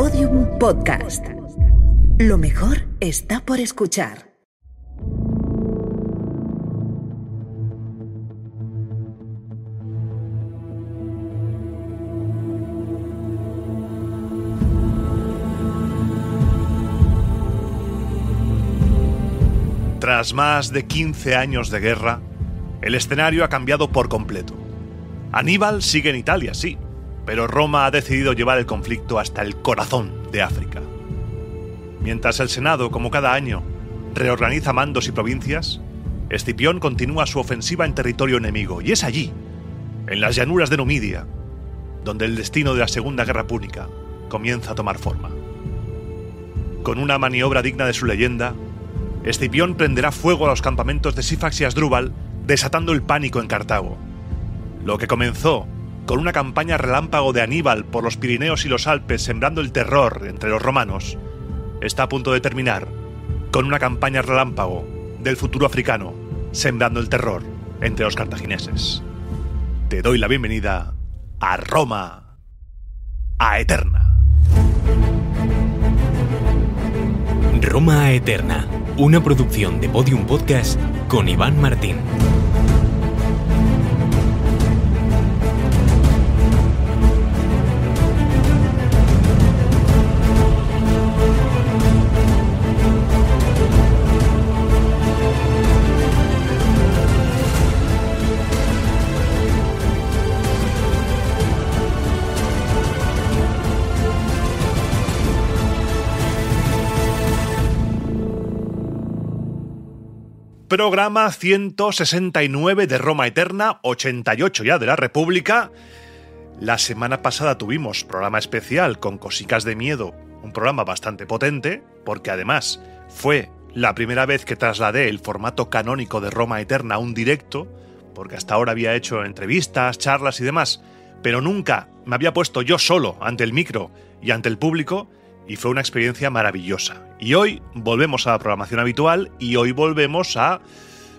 Podium Podcast. Lo mejor está por escuchar. Tras más de 15 años de guerra, el escenario ha cambiado por completo. Aníbal sigue en Italia, sí, pero Roma ha decidido llevar el conflicto hasta el corazón de África. Mientras el Senado, como cada año, reorganiza mandos y provincias, Escipión continúa su ofensiva en territorio enemigo, y es allí, en las llanuras de Numidia, donde el destino de la Segunda Guerra Púnica comienza a tomar forma. Con una maniobra digna de su leyenda, Escipión prenderá fuego a los campamentos de Sífax y Asdrúbal, desatando el pánico en Cartago. Lo que comenzó con una campaña relámpago de Aníbal por los Pirineos y los Alpes sembrando el terror entre los romanos, está a punto de terminar con una campaña relámpago del futuro africano sembrando el terror entre los cartagineses. Te doy la bienvenida a Roma Aeterna. Roma Aeterna, una producción de Podium Podcast con Iván Martín. Programa 169 de Roma Eterna, 88 ya de la República. La semana pasada tuvimos programa especial con Cosicas de Miedo, un programa bastante potente, porque además fue la primera vez que trasladé el formato canónico de Roma Eterna a un directo, porque hasta ahora había hecho entrevistas, charlas y demás, pero nunca me había puesto yo solo ante el micro y ante el público, y fue una experiencia maravillosa. Y hoy volvemos a la programación habitual y hoy volvemos a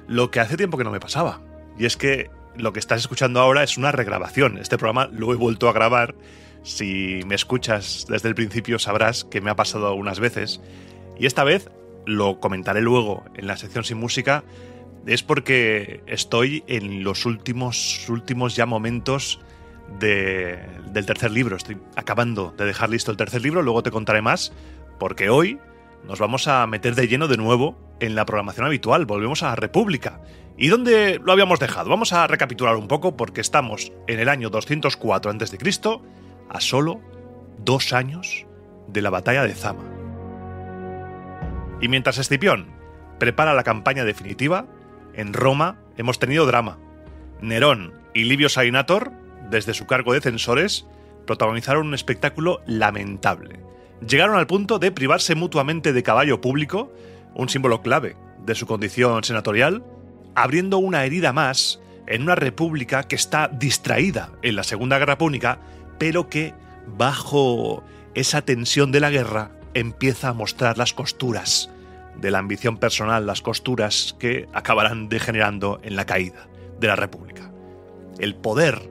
lo que hace tiempo que no me pasaba. Y es que lo que estás escuchando ahora es una regrabación. Este programa lo he vuelto a grabar. Si me escuchas desde el principio sabrás que me ha pasado algunas veces. Y esta vez, lo comentaré luego en la sección sin música, es porque estoy en los últimos ya momentos del tercer libro. Estoy acabando de dejar listo el tercer libro, luego te contaré más, porque hoy nos vamos a meter de lleno de nuevo en la programación habitual. Volvemos a la República. ¿Y dónde lo habíamos dejado? Vamos a recapitular un poco, porque estamos en el año 204 a.C., a solo 2 años de la batalla de Zama. Y mientras Escipión prepara la campaña definitiva, en Roma hemos tenido drama. Nerón y Livio Salinator, desde su cargo de censores, protagonizaron un espectáculo lamentable. Llegaron al punto de privarse mutuamente de caballo público, un símbolo clave de su condición senatorial, abriendo una herida más en una república que está distraída en la Segunda Guerra Púnica, pero que, bajo esa tensión de la guerra, empieza a mostrar las costuras de la ambición personal, las costuras que acabarán degenerando en la caída de la república. El poder,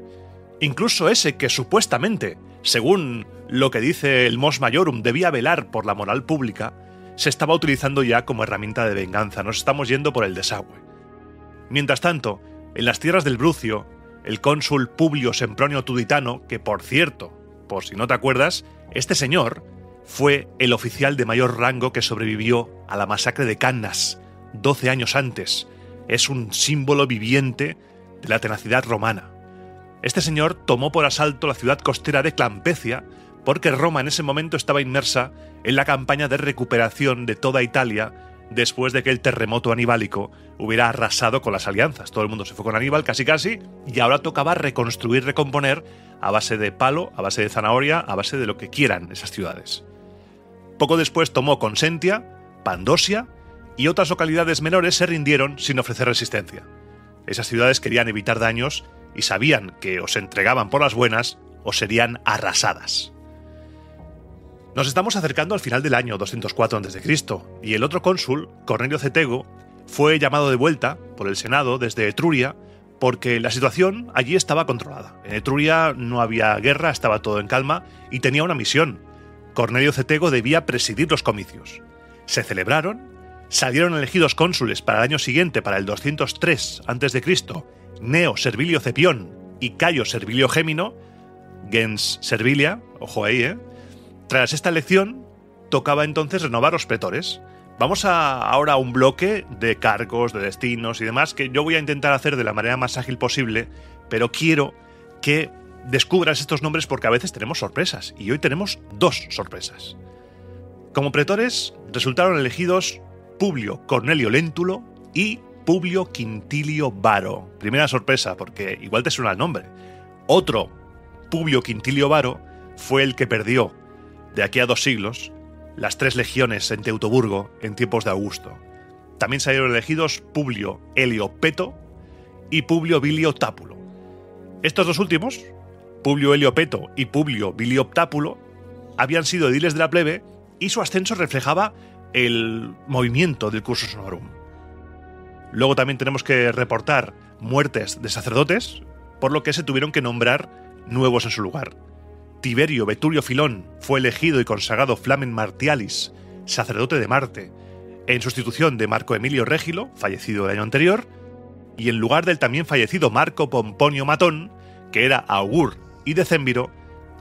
incluso ese que supuestamente, según lo que dice el Mos Maiorum, debía velar por la moral pública, se estaba utilizando ya como herramienta de venganza. Nos estamos yendo por el desagüe. Mientras tanto, en las tierras del Brucio, el cónsul Publio Sempronio Tuditano, que por cierto, por si no te acuerdas, este señor fue el oficial de mayor rango que sobrevivió a la masacre de Cannas 12 años antes. Es un símbolo viviente de la tenacidad romana. Este señor tomó por asalto la ciudad costera de Clampecia porque Roma en ese momento estaba inmersa en la campaña de recuperación de toda Italia después de que el terremoto anibálico hubiera arrasado con las alianzas. Todo el mundo se fue con Aníbal casi y ahora tocaba reconstruir, recomponer a base de palo, a base de zanahoria, a base de lo que quieran esas ciudades. Poco después tomó Consentia, Pandosia y otras localidades menores se rindieron sin ofrecer resistencia. Esas ciudades querían evitar daños y sabían que o se entregaban por las buenas o serían arrasadas. Nos estamos acercando al final del año 204 a.C. y el otro cónsul, Cornelio Cetego, fue llamado de vuelta por el Senado desde Etruria porque la situación allí estaba controlada. En Etruria no había guerra, estaba todo en calma y tenía una misión: Cornelio Cetego debía presidir los comicios. Se celebraron, salieron elegidos cónsules para el año siguiente, para el 203 a.C., Gneo Servilio Cepión y Cayo Servilio Gémino, gens Servilia, ojo ahí, Tras esta elección, tocaba entonces renovar los pretores. Vamos ahora a un bloque de cargos, de destinos y demás, que yo voy a intentar hacer de la manera más ágil posible, pero quiero que descubras estos nombres porque a veces tenemos sorpresas, y hoy tenemos 2 sorpresas. Como pretores resultaron elegidos Publio Cornelio Léntulo y Publio Quintilio Varo. Primera sorpresa, porque igual te suena el nombre. Otro Publio Quintilio Varo fue el que perdió, de aquí a 2 siglos, las 3 legiones en Teutoburgo en tiempos de Augusto. También salieron elegidos Publio Helio Peto y Publio Bilio Tápulo. Estos 2 últimos, Publio Helio Peto y Publio Bilio Tápulo, habían sido ediles de la plebe y su ascenso reflejaba el movimiento del cursus honorum. Luego también tenemos que reportar muertes de sacerdotes, por lo que se tuvieron que nombrar nuevos en su lugar. Tiberio Vetulio Filón fue elegido y consagrado Flamen Martialis, sacerdote de Marte, en sustitución de Marco Emilio Regilo, fallecido el año anterior, y en lugar del también fallecido Marco Pomponio Matón, que era augur y decémbiro,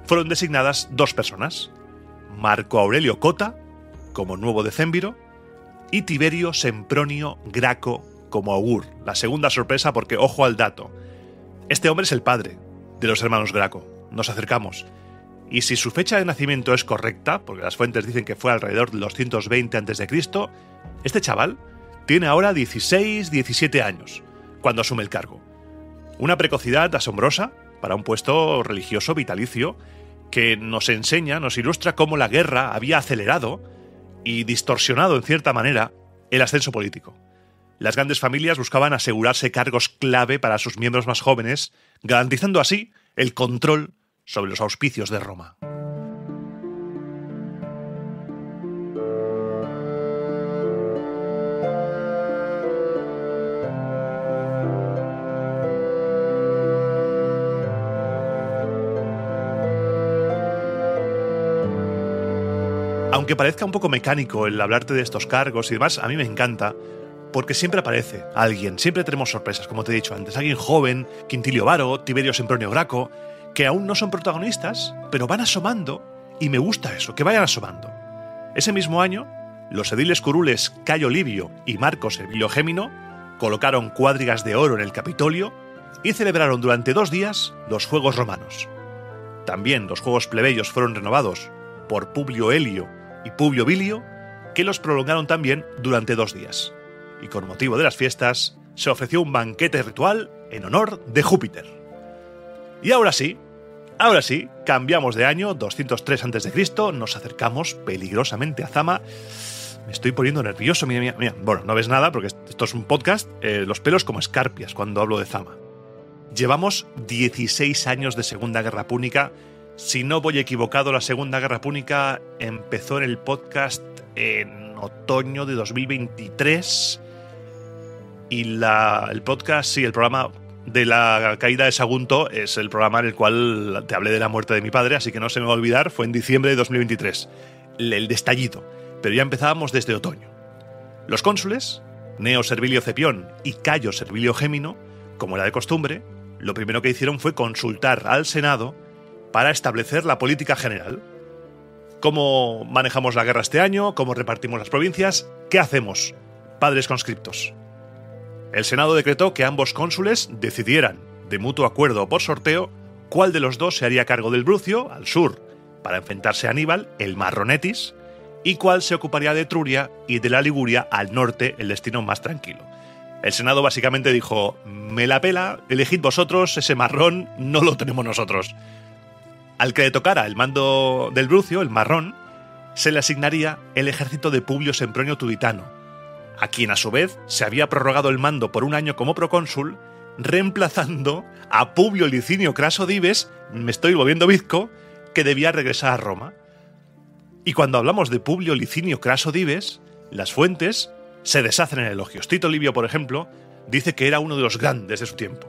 fueron designadas 2 personas, Marco Aurelio Cota, como nuevo decémbiro, y Tiberio Sempronio Graco como augur. La segunda sorpresa porque, ojo al dato, este hombre es el padre de los hermanos Graco. Nos acercamos. Y si su fecha de nacimiento es correcta, porque las fuentes dicen que fue alrededor del 220 a.C., este chaval tiene ahora 16, 17 años, cuando asume el cargo. Una precocidad asombrosa para un puesto religioso vitalicio que nos enseña, nos ilustra cómo la guerra había acelerado y distorsionado en cierta manera el ascenso político. Las grandes familias buscaban asegurarse cargos clave para sus miembros más jóvenes, garantizando así el control sobre los auspicios de Roma. Aunque parezca un poco mecánico el hablarte de estos cargos y demás, a mí me encanta, porque siempre aparece alguien, siempre tenemos sorpresas, como te he dicho antes, alguien joven, Quintilio Varo, Tiberio Sempronio Graco, que aún no son protagonistas, pero van asomando, y me gusta eso, que vayan asomando. Ese mismo año, los ediles curules Cayo Livio y Marco Servilio Gémino colocaron cuadrigas de oro en el Capitolio y celebraron durante 2 días los Juegos Romanos. También los Juegos Plebeyos fueron renovados por Publio Helio y Publio Bilio, que los prolongaron también durante 2 días. Y con motivo de las fiestas, se ofreció un banquete ritual en honor de Júpiter. Y ahora sí, cambiamos de año, 203 a.C., nos acercamos peligrosamente a Zama. Me estoy poniendo nervioso, mira. Bueno, no ves nada porque esto es un podcast, los pelos como escarpias cuando hablo de Zama. Llevamos 16 años de Segunda Guerra Púnica. Si no voy equivocado, la Segunda Guerra Púnica empezó en el podcast en otoño de 2023 y el podcast, sí, el programa de la caída de Sagunto es el programa en el cual te hablé de la muerte de mi padre, así que no se me va a olvidar, fue en diciembre de 2023, el destallido, pero ya empezábamos desde otoño. Los cónsules, Gneo Servilio Cepión y Cayo Servilio Gémino, como era de costumbre, lo primero que hicieron fue consultar al Senado para establecer la política general. ¿Cómo manejamos la guerra este año? ¿Cómo repartimos las provincias? ¿Qué hacemos, padres conscriptos? El Senado decretó que ambos cónsules decidieran, de mutuo acuerdo o por sorteo, cuál de los 2 se haría cargo del Brucio, al sur, para enfrentarse a Aníbal, el Marronetis, y cuál se ocuparía de Etruria y de la Liguria, al norte, el destino más tranquilo. El Senado básicamente dijo, me la pela, elegid vosotros, ese marrón no lo tenemos nosotros. Al que le tocara el mando del Brucio, el marrón, se le asignaría el ejército de Publio Sempronio Tuditano, a quien a su vez se había prorrogado el mando por 1 año como procónsul, reemplazando a Publio Licinio Craso Dives, me estoy volviendo bizco, que debía regresar a Roma. Y cuando hablamos de Publio Licinio Craso Dives, las fuentes se deshacen en elogios. Tito Livio, por ejemplo, dice que era uno de los grandes de su tiempo,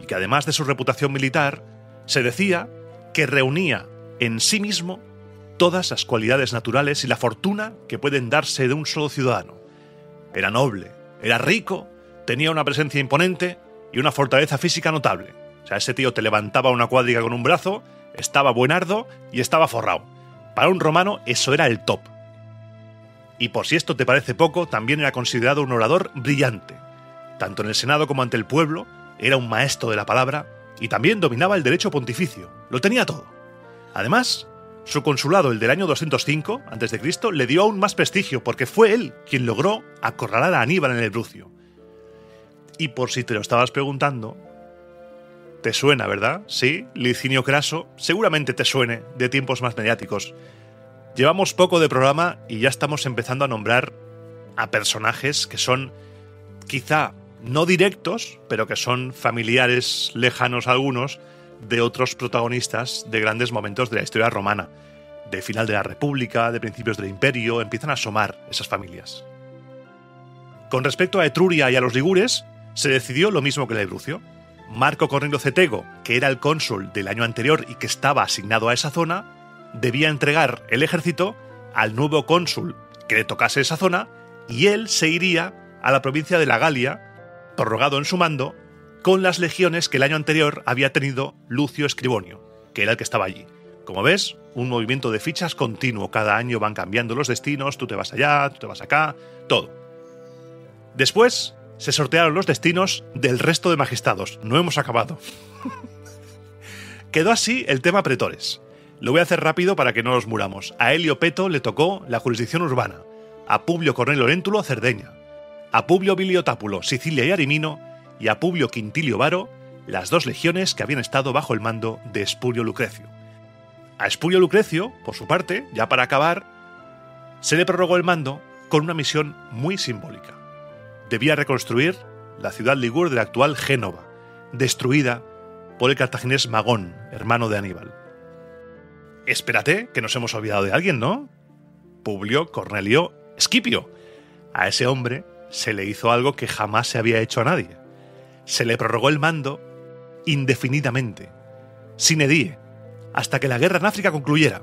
y que además de su reputación militar, se decía que reunía en sí mismo todas las cualidades naturales y la fortuna que pueden darse de un solo ciudadano. Era noble, era rico, tenía una presencia imponente y una fortaleza física notable. O sea, ese tío te levantaba una cuadriga con un brazo, estaba buenardo y estaba forrado. Para un romano eso era el top. Y por si esto te parece poco, también era considerado un orador brillante. Tanto en el Senado como ante el pueblo, era un maestro de la palabra y también dominaba el derecho pontificio. Lo tenía todo. Además, su consulado, el del año 205 a.C., le dio aún más prestigio porque fue él quien logró acorralar a Aníbal en el Brucio. Y por si te lo estabas preguntando, te suena, ¿verdad? Sí, Licinio Craso, seguramente te suene de tiempos más mediáticos. Llevamos poco de programa y ya estamos empezando a nombrar a personajes que son quizá no directos, pero que son familiares lejanos algunos de otros protagonistas de grandes momentos de la historia romana, de final de la República, de principios del Imperio. Empiezan a asomar esas familias. Con respecto a Etruria y a los ligures, se decidió lo mismo que en el Brucio. Marco Cornelio Cetego, que era el cónsul del año anterior y que estaba asignado a esa zona, debía entregar el ejército al nuevo cónsul que le tocase esa zona, y él se iría a la provincia de la Galia, prorrogado en su mando, con las legiones que el año anterior había tenido Lucio Escribonio, que era el que estaba allí. Como ves, un movimiento de fichas continuo. Cada año van cambiando los destinos, tú te vas allá, tú te vas acá, todo. Después se sortearon los destinos del resto de magistrados. No hemos acabado. Quedó así el tema pretores. Lo voy a hacer rápido para que no nos muramos. A Helio Peto le tocó la jurisdicción urbana, a Publio Cornelio Léntulo Cerdeña, a Publio Bilio Tápulo Sicilia y Arimino, y a Publio Quintilio Varo las 2 legiones que habían estado bajo el mando de Espurio Lucrecio. A Espurio Lucrecio, por su parte, ya para acabar, se le prorrogó el mando con una misión muy simbólica. Debía reconstruir la ciudad ligur de la actual Génova, destruida por el cartaginés Magón, hermano de Aníbal. Espérate, que nos hemos olvidado de alguien, ¿no? Publio Cornelio Escipio. A ese hombre se le hizo algo que jamás se había hecho a nadie. Se le prorrogó el mando indefinidamente, sine die, hasta que la guerra en África concluyera.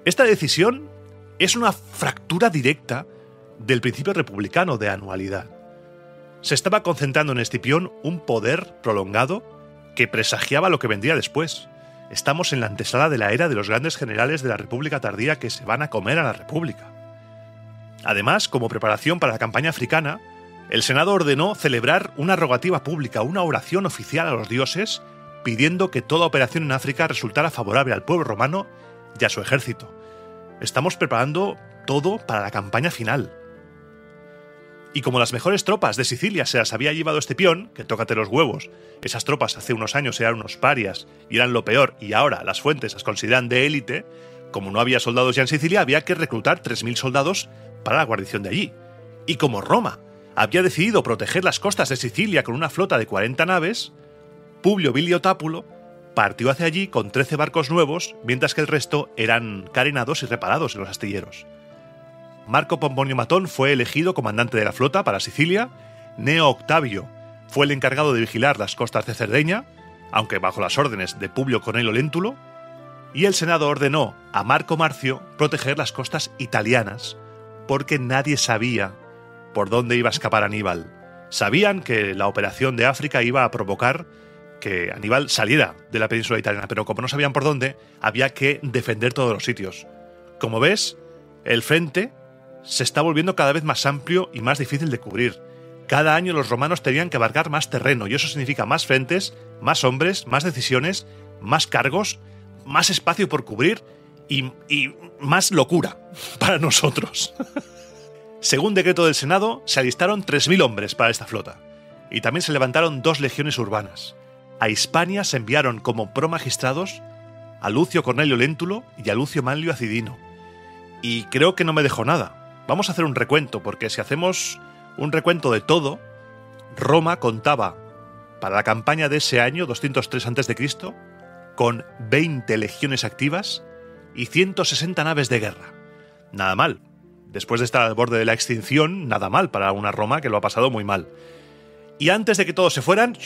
Esta decisión es una fractura directa del principio republicano de anualidad. Se estaba concentrando en Escipión un poder prolongado que presagiaba lo que vendría después. Estamos en la antesala de la era de los grandes generales de la República tardía que se van a comer a la República. Además, como preparación para la campaña africana, el Senado ordenó celebrar una rogativa pública, una oración oficial a los dioses, pidiendo que toda operación en África resultara favorable al pueblo romano y a su ejército. Estamos preparando todo para la campaña final. Y como las mejores tropas de Sicilia se las había llevado Escipión, que tócate los huevos, esas tropas hace unos años eran unos parias y eran lo peor, y ahora las fuentes las consideran de élite, como no había soldados ya en Sicilia, había que reclutar 3.000 soldados para la guarnición de allí. Y como Roma había decidido proteger las costas de Sicilia con una flota de 40 naves, Publio Bilio Tápulo partió hacia allí con 13 barcos nuevos, mientras que el resto eran carenados y reparados en los astilleros. Marco Pomponio Matón fue elegido comandante de la flota para Sicilia, Neo Octavio fue el encargado de vigilar las costas de Cerdeña, aunque bajo las órdenes de Publio Cornelio Léntulo, y el Senado ordenó a Marco Marcio proteger las costas italianas, porque nadie sabía por dónde iba a escapar Aníbal. Sabían que la operación de África iba a provocar que Aníbal saliera de la península italiana, pero como no sabían por dónde, había que defender todos los sitios. Como ves, el frente se está volviendo cada vez más amplio y más difícil de cubrir. Cada año los romanos tenían que abarcar más terreno, y eso significa más frentes, más hombres, más decisiones, más cargos, más espacio por cubrir y más locura para nosotros. Según decreto del Senado, se alistaron 3.000 hombres para esta flota, y también se levantaron 2 legiones urbanas. A Hispania se enviaron como promagistrados a Lucio Cornelio Léntulo y a Lucio Manlio Acidino. Y creo que no me dejó nada. Vamos a hacer un recuento, porque si hacemos un recuento de todo, Roma contaba, para la campaña de ese año, 203 a.C., con 20 legiones activas y 160 naves de guerra. Nada mal. Después de estar al borde de la extinción, nada mal para una Roma que lo ha pasado muy mal. Y antes de que todos se fueran,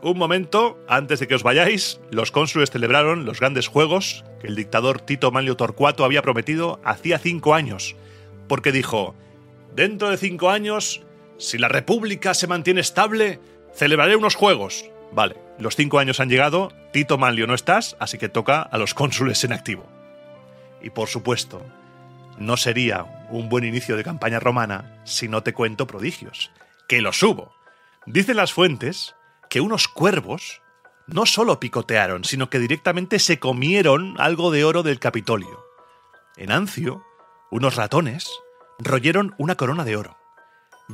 un momento, antes de que os vayáis, los cónsules celebraron los grandes juegos que el dictador Tito Manlio Torcuato había prometido hacía 5 años, porque dijo: dentro de 5 años, si la República se mantiene estable, celebraré unos juegos. Vale, los 5 años han llegado, Tito Manlio no estás, así que toca a los cónsules en activo. Y por supuesto, no sería un buen inicio de campaña romana si no te cuento prodigios, que los hubo. Dicen las fuentes que unos cuervos no solo picotearon, sino que directamente se comieron algo de oro del Capitolio. En Ancio, unos ratones royeron una corona de oro.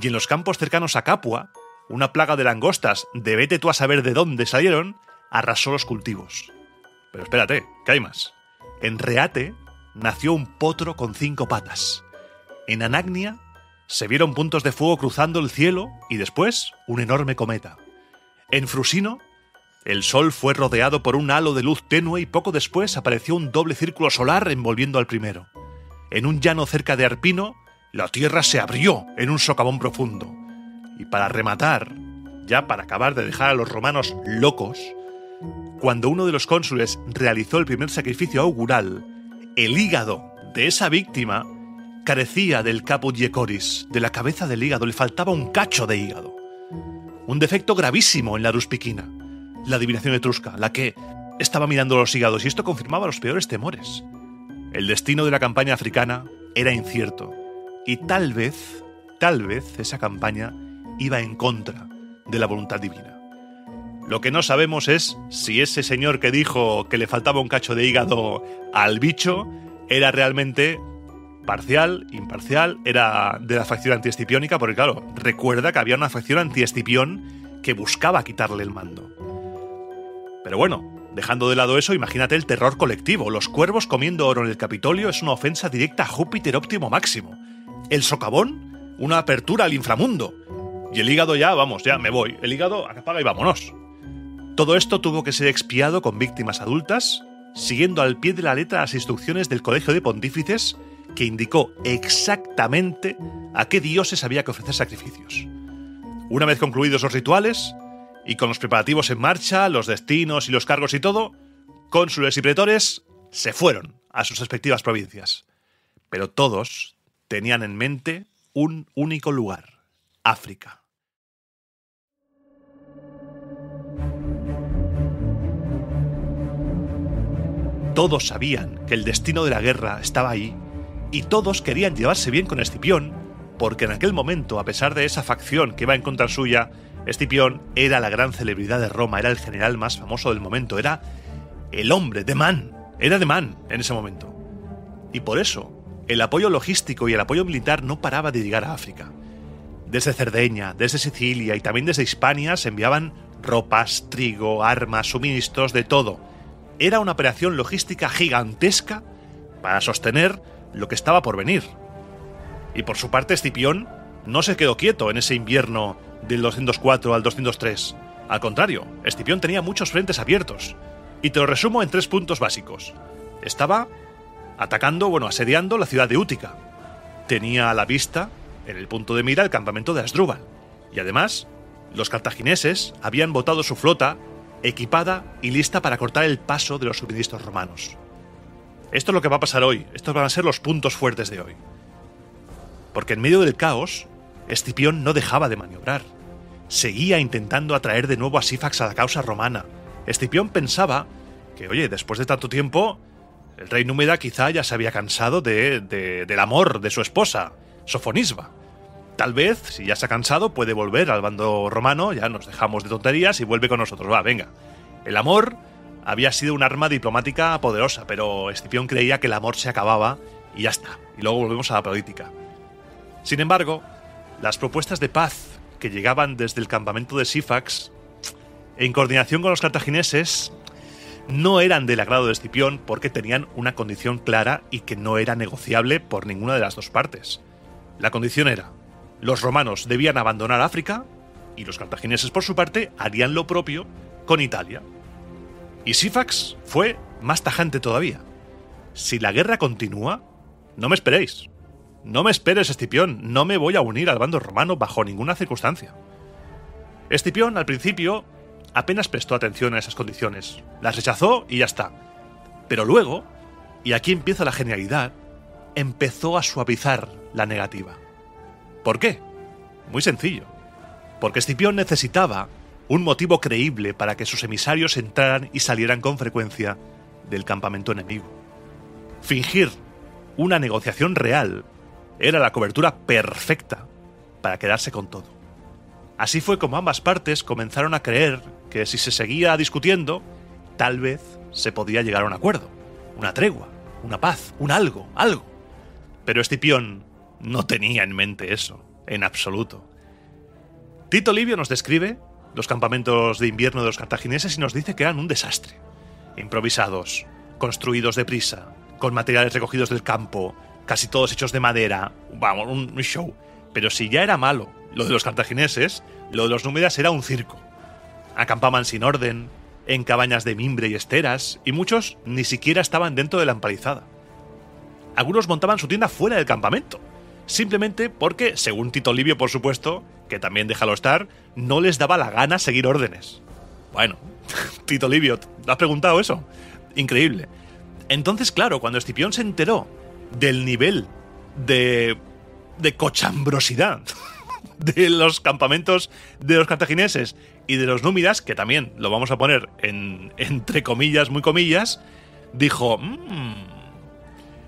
Y en los campos cercanos a Capua, una plaga de langostas, de vete tú a saber de dónde salieron, arrasó los cultivos. Pero espérate, que hay más. En Reate nació un potro con 5 patas. En Anagnia se vieron puntos de fuego cruzando el cielo y después un enorme cometa. En Frusino, el sol fue rodeado por un halo de luz tenue y poco después apareció un doble círculo solar envolviendo al primero. En un llano cerca de Arpino, la tierra se abrió en un socavón profundo. Y para rematar, ya para acabar de dejar a los romanos locos, cuando uno de los cónsules realizó el primer sacrificio augural, el hígado de esa víctima carecía del caput iecoris, de la cabeza del hígado, le faltaba un cacho de hígado. Un defecto gravísimo en la ruspiquina, la adivinación etrusca, la que estaba mirando los hígados, y esto confirmaba los peores temores. El destino de la campaña africana era incierto, y tal vez esa campaña iba en contra de la voluntad divina. Lo que no sabemos es si ese señor que dijo que le faltaba un cacho de hígado al bicho era realmente parcial, imparcial, era de la facción antiescipiónica, porque claro, recuerda que había una facción antiescipión que buscaba quitarle el mando. Pero bueno, dejando de lado eso, imagínate el terror colectivo. Los cuervos comiendo oro en el Capitolio es una ofensa directa a Júpiter óptimo máximo. El socavón, una apertura al inframundo. Y el hígado ya, vamos, ya me voy. El hígado apaga y vámonos. Todo esto tuvo que ser expiado con víctimas adultas, siguiendo al pie de la letra las instrucciones del Colegio de Pontífices, que indicó exactamente a qué dioses había que ofrecer sacrificios. Una vez concluidos los rituales, y con los preparativos en marcha, los destinos y los cargos y todo, cónsules y pretores se fueron a sus respectivas provincias. Pero todos tenían en mente un único lugar: África. Todos sabían que el destino de la guerra estaba ahí, y todos querían llevarse bien con Escipión, porque en aquel momento, a pesar de esa facción que iba en contra suya, Escipión era la gran celebridad de Roma, era el general más famoso del momento, era el hombre, The Man, era The Man en ese momento. Y por eso, el apoyo logístico y el apoyo militar no paraba de llegar a África. Desde Cerdeña, desde Sicilia y también desde Hispania se enviaban ropas, trigo, armas, suministros, de todo. Era una operación logística gigantesca para sostener lo que estaba por venir. Y por su parte, Escipión no se quedó quieto en ese invierno del 204 al 203. Al contrario, Escipión tenía muchos frentes abiertos. Y te lo resumo en 3 puntos básicos. Estaba asediando la ciudad de Útica. Tenía a la vista, en el punto de mira, el campamento de Asdrúbal. Y además, los cartagineses habían botado su flota equipada y lista para cortar el paso de los suministros romanos. Esto es lo que va a pasar hoy. Estos van a ser los puntos fuertes de hoy. Porque en medio del caos, Escipión no dejaba de maniobrar. Seguía intentando atraer de nuevo a Sífax a la causa romana. Escipión pensaba que, oye, después de tanto tiempo, el rey Númida quizá ya se había cansado del amor de su esposa, Sofonisba. Tal vez, si ya se ha cansado, puede volver al bando romano, ya nos dejamos de tonterías y vuelve con nosotros. Va, venga. El amor había sido un arma diplomática poderosa, pero Escipión creía que el amor se acababa y ya está. Y luego volvemos a la política. Sin embargo, las propuestas de paz que llegaban desde el campamento de Sífax, en coordinación con los cartagineses, no eran del agrado de Escipión porque tenían una condición clara y que no era negociable por ninguna de las dos partes. La condición era: los romanos debían abandonar África y los cartagineses, por su parte, harían lo propio con Italia. Y Sífax fue más tajante todavía. Si la guerra continúa, no me esperéis. No me esperes, Escipión, no me voy a unir al bando romano bajo ninguna circunstancia. Escipión, al principio, apenas prestó atención a esas condiciones. Las rechazó y ya está. Pero luego, y aquí empieza la genialidad, empezó a suavizar la negativa. ¿Por qué? Muy sencillo. Porque Escipión necesitaba un motivo creíble para que sus emisarios entraran y salieran con frecuencia del campamento enemigo. Fingir una negociación real era la cobertura perfecta para quedarse con todo. Así fue como ambas partes comenzaron a creer que si se seguía discutiendo, tal vez se podía llegar a un acuerdo, una tregua, una paz, un algo. Pero Escipión no tenía en mente eso, en absoluto. Tito Livio nos describe los campamentos de invierno de los cartagineses y nos dice que eran un desastre. Improvisados, construidos deprisa, con materiales recogidos del campo, casi todos hechos de madera, vamos, un show. Pero si ya era malo lo de los cartagineses, lo de los númidas era un circo. Acampaban sin orden, en cabañas de mimbre y esteras, y muchos ni siquiera estaban dentro de la empalizada. Algunos montaban su tienda fuera del campamento, simplemente porque, según Tito Livio, por supuesto, que también déjalo estar, no les daba la gana seguir órdenes. Bueno, Tito Livio, ¿te has preguntado eso? Increíble. Entonces, claro, cuando Escipión se enteró del nivel de cochambrosidad de los campamentos de los cartagineses y de los númidas, que también lo vamos a poner entre comillas, muy comillas, dijo,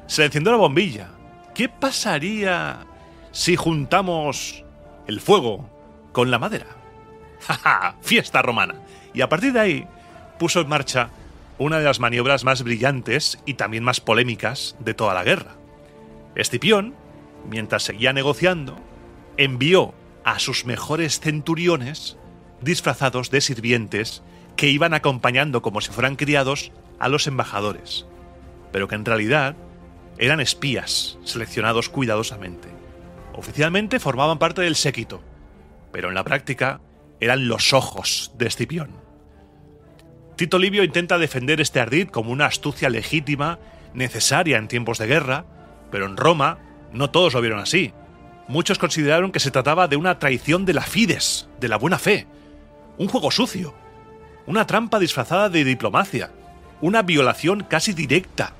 se le encendió la bombilla. ¿Qué pasaría si juntamos el fuego con la madera? ¡Ja! Fiesta romana. Y a partir de ahí puso en marcha una de las maniobras más brillantes y también más polémicas de toda la guerra. Escipión, mientras seguía negociando, envió a sus mejores centuriones disfrazados de sirvientes que iban acompañando como si fueran criados a los embajadores, pero que en realidad eran espías seleccionados cuidadosamente. Oficialmente formaban parte del séquito, pero en la práctica eran los ojos de Escipión. Tito Livio intenta defender este ardid como una astucia legítima, necesaria en tiempos de guerra, pero en Roma no todos lo vieron así. Muchos consideraron que se trataba de una traición de la fides, de la buena fe, un juego sucio, una trampa disfrazada de diplomacia, una violación casi directa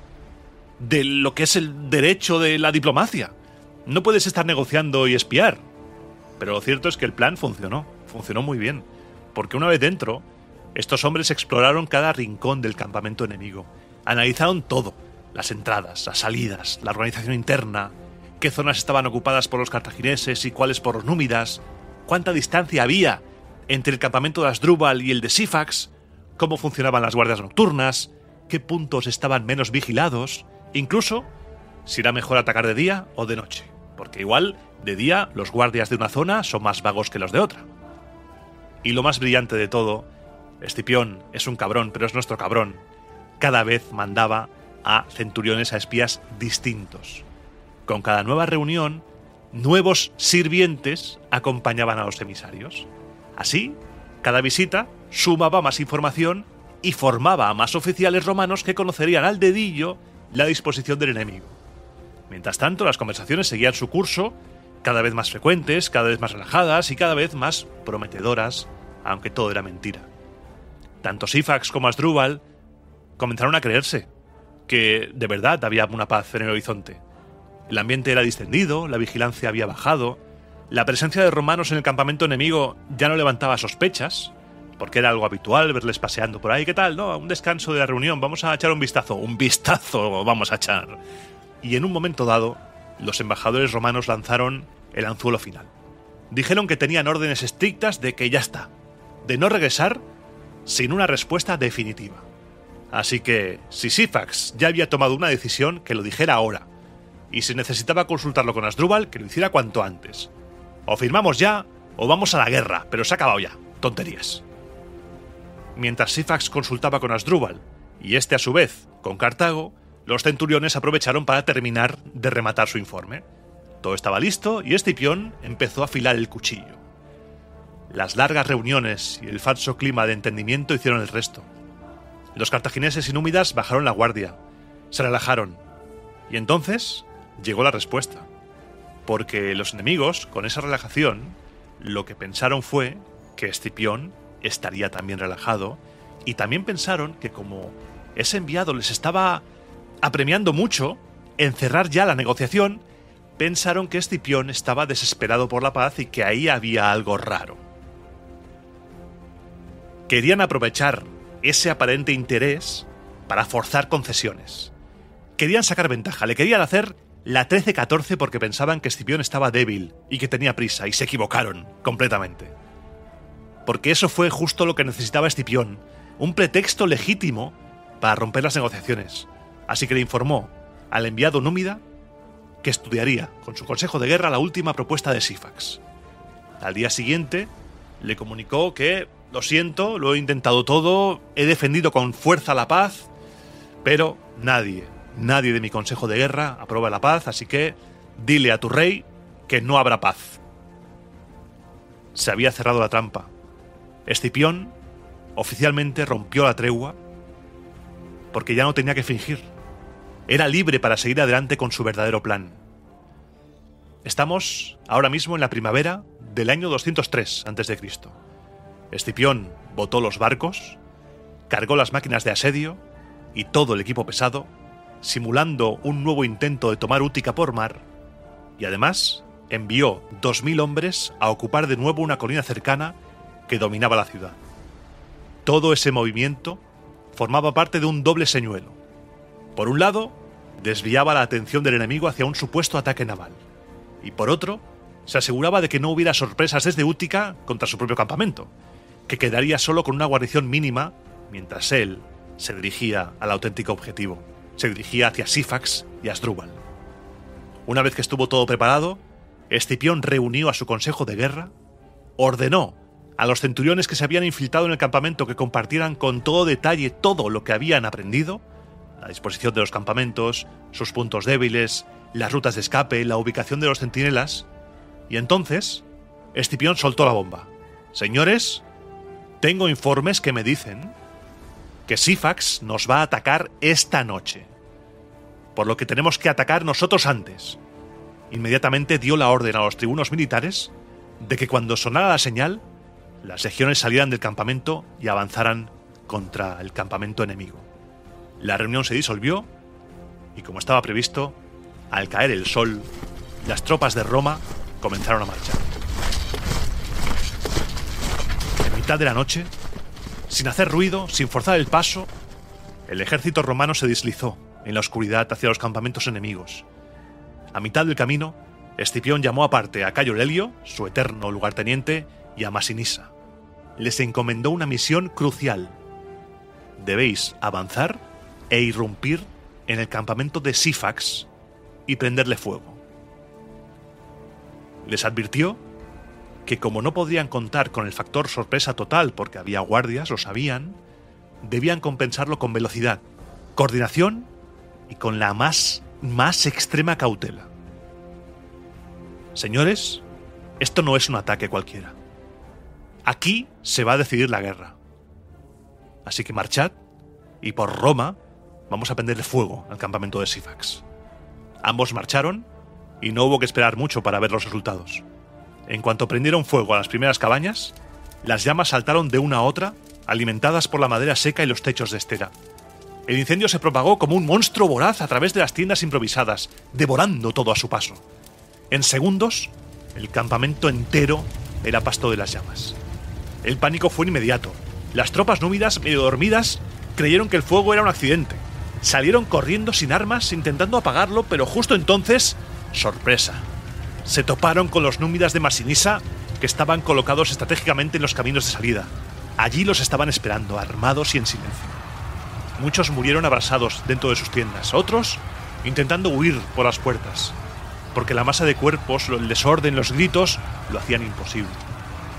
de lo que es el derecho de la diplomacia. No puedes estar negociando y espiar. Pero lo cierto es que el plan funcionó muy bien, porque una vez dentro, estos hombres exploraron cada rincón del campamento enemigo, analizaron todo, las entradas, las salidas, la organización interna, qué zonas estaban ocupadas por los cartagineses y cuáles por los númidas, cuánta distancia había entre el campamento de Asdrúbal y el de Sífax, cómo funcionaban las guardias nocturnas, qué puntos estaban menos vigilados, incluso si era mejor atacar de día o de noche, porque igual de día los guardias de una zona son más vagos que los de otra. Y lo más brillante de todo, Escipión es un cabrón, pero es nuestro cabrón. Cada vez mandaba a centuriones, a espías distintos. Con cada nueva reunión, nuevos sirvientes acompañaban a los emisarios. Así, cada visita sumaba más información y formaba a más oficiales romanos que conocerían al dedillo la disposición del enemigo. Mientras tanto, las conversaciones seguían su curso, cada vez más frecuentes, cada vez más relajadas y cada vez más prometedoras, aunque todo era mentira. Tanto Sífax como Asdrúbal comenzaron a creerse que de verdad había una paz en el horizonte. El ambiente era distendido, la vigilancia había bajado, la presencia de romanos en el campamento enemigo ya no levantaba sospechas, porque era algo habitual verles paseando por ahí. ¿Qué tal? ¿No? Un descanso de la reunión, vamos a echar un vistazo. Un vistazo vamos a echar. Y en un momento dado, los embajadores romanos lanzaron el anzuelo final. Dijeron que tenían órdenes estrictas de que ya está, de no regresar sin una respuesta definitiva. Así que, si Sífax ya había tomado una decisión, que lo dijera ahora. Y si necesitaba consultarlo con Asdrúbal, que lo hiciera cuanto antes. O firmamos ya, o vamos a la guerra, pero se ha acabado ya. Tonterías. Mientras Sífax consultaba con Asdrúbal, y este a su vez con Cartago, los centuriones aprovecharon para terminar de rematar su informe. Todo estaba listo y Escipión empezó a afilar el cuchillo. Las largas reuniones y el falso clima de entendimiento hicieron el resto. Los cartagineses y númidas bajaron la guardia, se relajaron, y entonces llegó la respuesta. Porque los enemigos, con esa relajación, lo que pensaron fue que Escipión estaría también relajado, y también pensaron que como ese enviado les estaba apremiando mucho en cerrar ya la negociación, pensaron que Escipión estaba desesperado por la paz y que ahí había algo raro. Querían aprovechar ese aparente interés para forzar concesiones. Querían sacar ventaja, le querían hacer la 13-14 porque pensaban que Escipión estaba débil y que tenía prisa, y se equivocaron completamente. Porque eso fue justo lo que necesitaba Escipión, un pretexto legítimo para romper las negociaciones. Así que le informó al enviado númida que estudiaría con su consejo de guerra la última propuesta de Sífax. Al día siguiente le comunicó que, lo siento, lo he intentado todo, he defendido con fuerza la paz, pero nadie de mi consejo de guerra aprueba la paz, así que dile a tu rey que no habrá paz. Se había cerrado la trampa. Escipión oficialmente rompió la tregua porque ya no tenía que fingir. Era libre para seguir adelante con su verdadero plan. Estamos ahora mismo en la primavera del año 203 a.C. Escipión botó los barcos, cargó las máquinas de asedio y todo el equipo pesado, simulando un nuevo intento de tomar Útica por mar, y además envió 2.000 hombres a ocupar de nuevo una colina cercana que dominaba la ciudad. Todo ese movimiento formaba parte de un doble señuelo. Por un lado, desviaba la atención del enemigo hacia un supuesto ataque naval, y por otro, se aseguraba de que no hubiera sorpresas desde Útica contra su propio campamento, que quedaría solo con una guarnición mínima mientras él se dirigía al auténtico objetivo. Se dirigía hacia Sífax y Asdrúbal. Una vez que estuvo todo preparado, Escipión reunió a su consejo de guerra, ordenó a los centuriones que se habían infiltrado en el campamento que compartieran con todo detalle todo lo que habían aprendido, la disposición de los campamentos, sus puntos débiles, las rutas de escape, la ubicación de los centinelas, y entonces Escipión soltó la bomba. Señores, tengo informes que me dicen que Sífax nos va a atacar esta noche, por lo que tenemos que atacar nosotros antes. Inmediatamente dio la orden a los tribunos militares de que cuando sonara la señal, las legiones salieran del campamento y avanzaran contra el campamento enemigo. La reunión se disolvió y, como estaba previsto, al caer el sol, las tropas de Roma comenzaron a marchar. En mitad de la noche, sin hacer ruido, sin forzar el paso, el ejército romano se deslizó en la oscuridad hacia los campamentos enemigos. A mitad del camino, Escipión llamó aparte a Cayo Lelio, su eterno lugarteniente, y a Masinisa. Les encomendó una misión crucial. Debéis avanzar e irrumpir en el campamento de Sífax y prenderle fuego. Les advirtió que como no podían contar con el factor sorpresa total porque había guardias, lo sabían, debían compensarlo con velocidad, coordinación y con la más extrema cautela. Señores, esto no es un ataque cualquiera. Aquí se va a decidir la guerra. Así que marchad y por Roma vamos a prenderle fuego al campamento de Sífax. Ambos marcharon y no hubo que esperar mucho para ver los resultados. En cuanto prendieron fuego a las primeras cabañas, las llamas saltaron de una a otra, alimentadas por la madera seca y los techos de estera. El incendio se propagó como un monstruo voraz a través de las tiendas improvisadas, devorando todo a su paso. En segundos, el campamento entero era pasto de las llamas. El pánico fue inmediato. Las tropas númidas, medio dormidas, creyeron que el fuego era un accidente. Salieron corriendo sin armas, intentando apagarlo, pero justo entonces, sorpresa. Se toparon con los númidas de Masinisa, que estaban colocados estratégicamente en los caminos de salida. Allí los estaban esperando, armados y en silencio. Muchos murieron abrasados dentro de sus tiendas, otros intentando huir por las puertas, porque la masa de cuerpos, el desorden, los gritos, lo hacían imposible.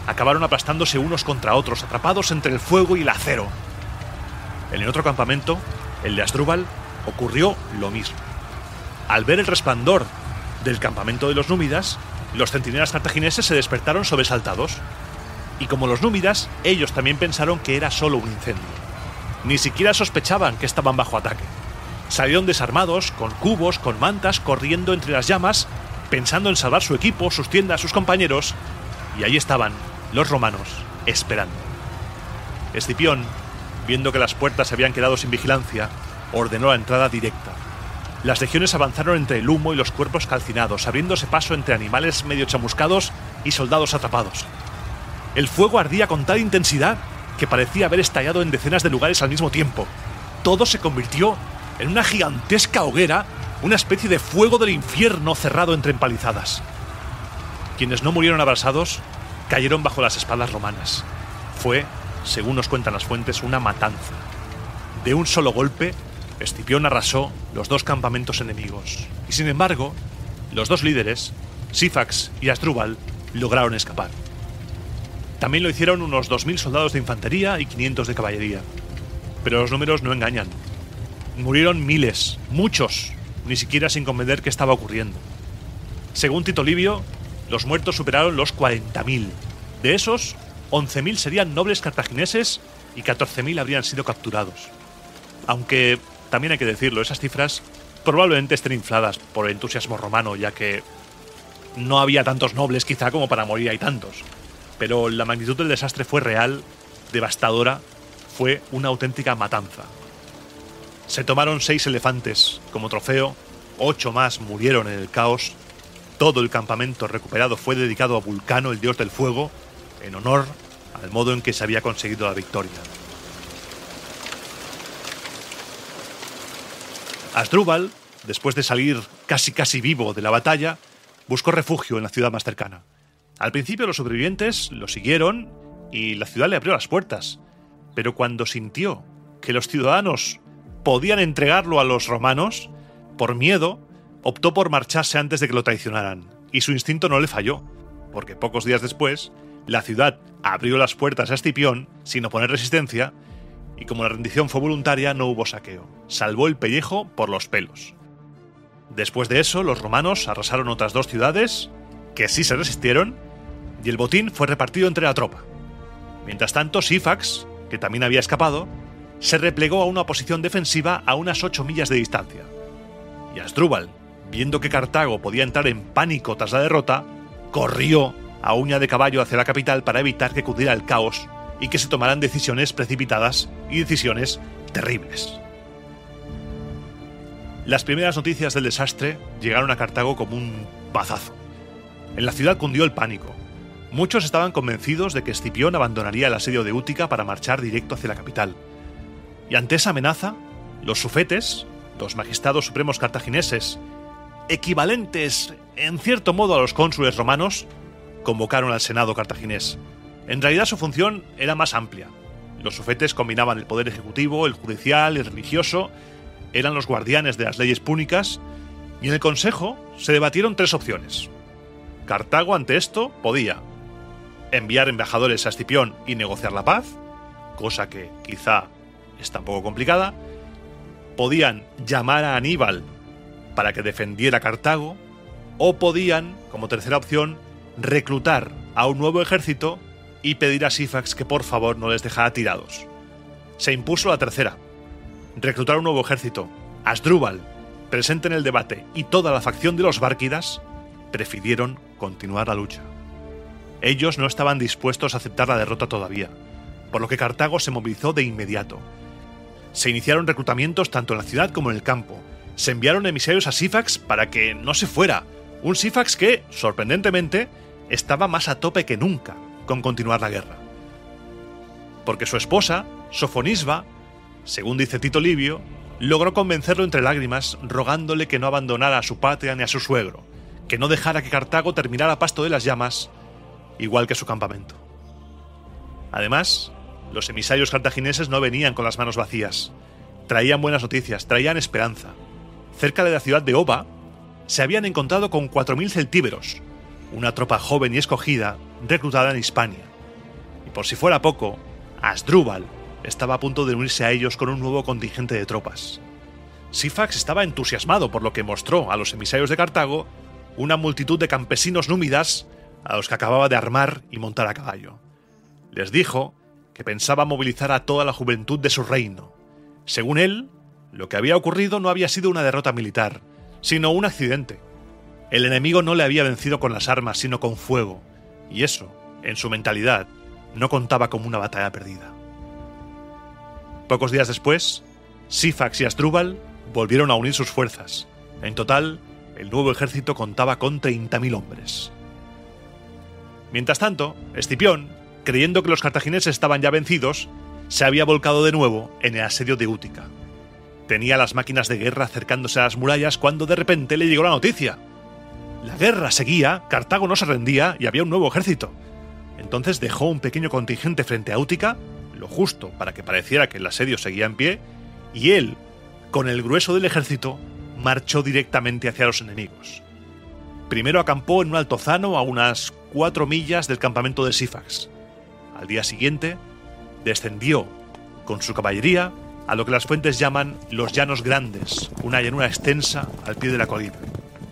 Acabaron aplastándose unos contra otros, atrapados entre el fuego y el acero. En el otro campamento, el de Asdrúbal, ocurrió lo mismo. Al ver el resplandor del campamento de los númidas, los centinelas cartagineses se despertaron sobresaltados. Y como los númidas, ellos también pensaron que era solo un incendio. Ni siquiera sospechaban que estaban bajo ataque. Salieron desarmados, con cubos, con mantas, corriendo entre las llamas, pensando en salvar su equipo, sus tiendas, sus compañeros. Y ahí estaban los romanos, esperando. Escipión, viendo que las puertas se habían quedado sin vigilancia, ordenó la entrada directa. Las legiones avanzaron entre el humo y los cuerpos calcinados, abriéndose paso entre animales medio chamuscados y soldados atrapados. El fuego ardía con tal intensidad que parecía haber estallado en decenas de lugares al mismo tiempo. Todo se convirtió en una gigantesca hoguera, una especie de fuego del infierno cerrado entre empalizadas. Quienes no murieron abrasados cayeron bajo las espadas romanas. Fue, según nos cuentan las fuentes, una matanza. De un solo golpe, Escipión arrasó los dos campamentos enemigos. Y sin embargo, los dos líderes, Sífax y Asdrúbal, lograron escapar. También lo hicieron unos 2000 soldados de infantería y 500 de caballería. Pero los números no engañan. Murieron miles, muchos, ni siquiera sin comprender qué estaba ocurriendo. Según Tito Livio, los muertos superaron los 40.000. De esos, 11.000 serían nobles cartagineses y 14.000 habrían sido capturados. Aunque, también hay que decirlo, esas cifras probablemente estén infladas por el entusiasmo romano, ya que no había tantos nobles quizá como para morir hay tantos. Pero la magnitud del desastre fue real, devastadora, fue una auténtica matanza. Se tomaron 6 elefantes como trofeo, 8 más murieron en el caos. Todo el campamento recuperado fue dedicado a Vulcano, el dios del fuego, en honor al modo en que se había conseguido la victoria. Asdrúbal, después de salir casi vivo de la batalla, buscó refugio en la ciudad más cercana. Al principio los sobrevivientes lo siguieron y la ciudad le abrió las puertas, pero cuando sintió que los ciudadanos podían entregarlo a los romanos, por miedo, optó por marcharse antes de que lo traicionaran, y su instinto no le falló, porque pocos días después, la ciudad abrió las puertas a Escipión sin oponer resistencia, y como la rendición fue voluntaria, no hubo saqueo. Salvó el pellejo por los pelos. Después de eso, los romanos arrasaron otras 2 ciudades, que sí se resistieron, y el botín fue repartido entre la tropa. Mientras tanto, Sífax, que también había escapado, se replegó a una posición defensiva a unas 8 millas de distancia. Y Asdrúbal, viendo que Cartago podía entrar en pánico tras la derrota, corrió a uña de caballo hacia la capital para evitar que cundiera el caos y que se tomaran decisiones precipitadas y decisiones terribles. Las primeras noticias del desastre llegaron a Cartago como un bazazo. En la ciudad cundió el pánico. Muchos estaban convencidos de que Escipión abandonaría el asedio de Útica para marchar directo hacia la capital. Y ante esa amenaza, los sufetes, los magistrados supremos cartagineses, equivalentes en cierto modo a los cónsules romanos, convocaron al Senado cartaginés. En realidad su función era más amplia. Los sufetes combinaban el poder ejecutivo, el judicial, el religioso, eran los guardianes de las leyes púnicas, y en el consejo se debatieron 3 opciones. Cartago ante esto podía enviar embajadores a Escipión y negociar la paz, cosa que quizá es tan poco complicada. Podían llamar a Aníbal para que defendiera Cartago, o podían, como tercera opción, reclutar a un nuevo ejército y pedir a Sífax que por favor no les dejara tirados. Se impuso la tercera, reclutar un nuevo ejército. Asdrúbal, presente en el debate, y toda la facción de los bárquidas prefirieron continuar la lucha. Ellos no estaban dispuestos a aceptar la derrota todavía, por lo que Cartago se movilizó de inmediato. Se iniciaron reclutamientos tanto en la ciudad como en el campo. Se enviaron emisarios a Sífax para que no se fuera. Un Sífax que, sorprendentemente, estaba más a tope que nunca con continuar la guerra. Porque su esposa, Sofonisba, según dice Tito Livio, logró convencerlo entre lágrimas, rogándole que no abandonara a su patria ni a su suegro, que no dejara que Cartago terminara a pasto de las llamas, igual que su campamento. Además, los emisarios cartagineses no venían con las manos vacías. Traían buenas noticias, traían esperanza. Cerca de la ciudad de Oba, se habían encontrado con 4.000 celtíberos, una tropa joven y escogida reclutada en Hispania. Y por si fuera poco, Asdrúbal estaba a punto de unirse a ellos con un nuevo contingente de tropas. Sífax estaba entusiasmado por lo que mostró a los emisarios de Cartago una multitud de campesinos númidas a los que acababa de armar y montar a caballo. Les dijo que pensaba movilizar a toda la juventud de su reino. Según él, lo que había ocurrido no había sido una derrota militar, sino un accidente. El enemigo no le había vencido con las armas, sino con fuego, y eso, en su mentalidad, no contaba como una batalla perdida. Pocos días después, Sífax y Asdrúbal volvieron a unir sus fuerzas. En total, el nuevo ejército contaba con 30.000 hombres. Mientras tanto, Escipión, creyendo que los cartagineses estaban ya vencidos, se había volcado de nuevo en el asedio de Útica. Tenía las máquinas de guerra acercándose a las murallas cuando de repente le llegó la noticia. La guerra seguía, Cartago no se rendía y había un nuevo ejército. Entonces dejó un pequeño contingente frente a Útica, lo justo para que pareciera que el asedio seguía en pie, y él, con el grueso del ejército, marchó directamente hacia los enemigos. Primero acampó en un altozano a unas 4 millas del campamento de Sífax. Al día siguiente, descendió con su caballería a lo que las fuentes llaman los Llanos Grandes, una llanura extensa al pie de la colina.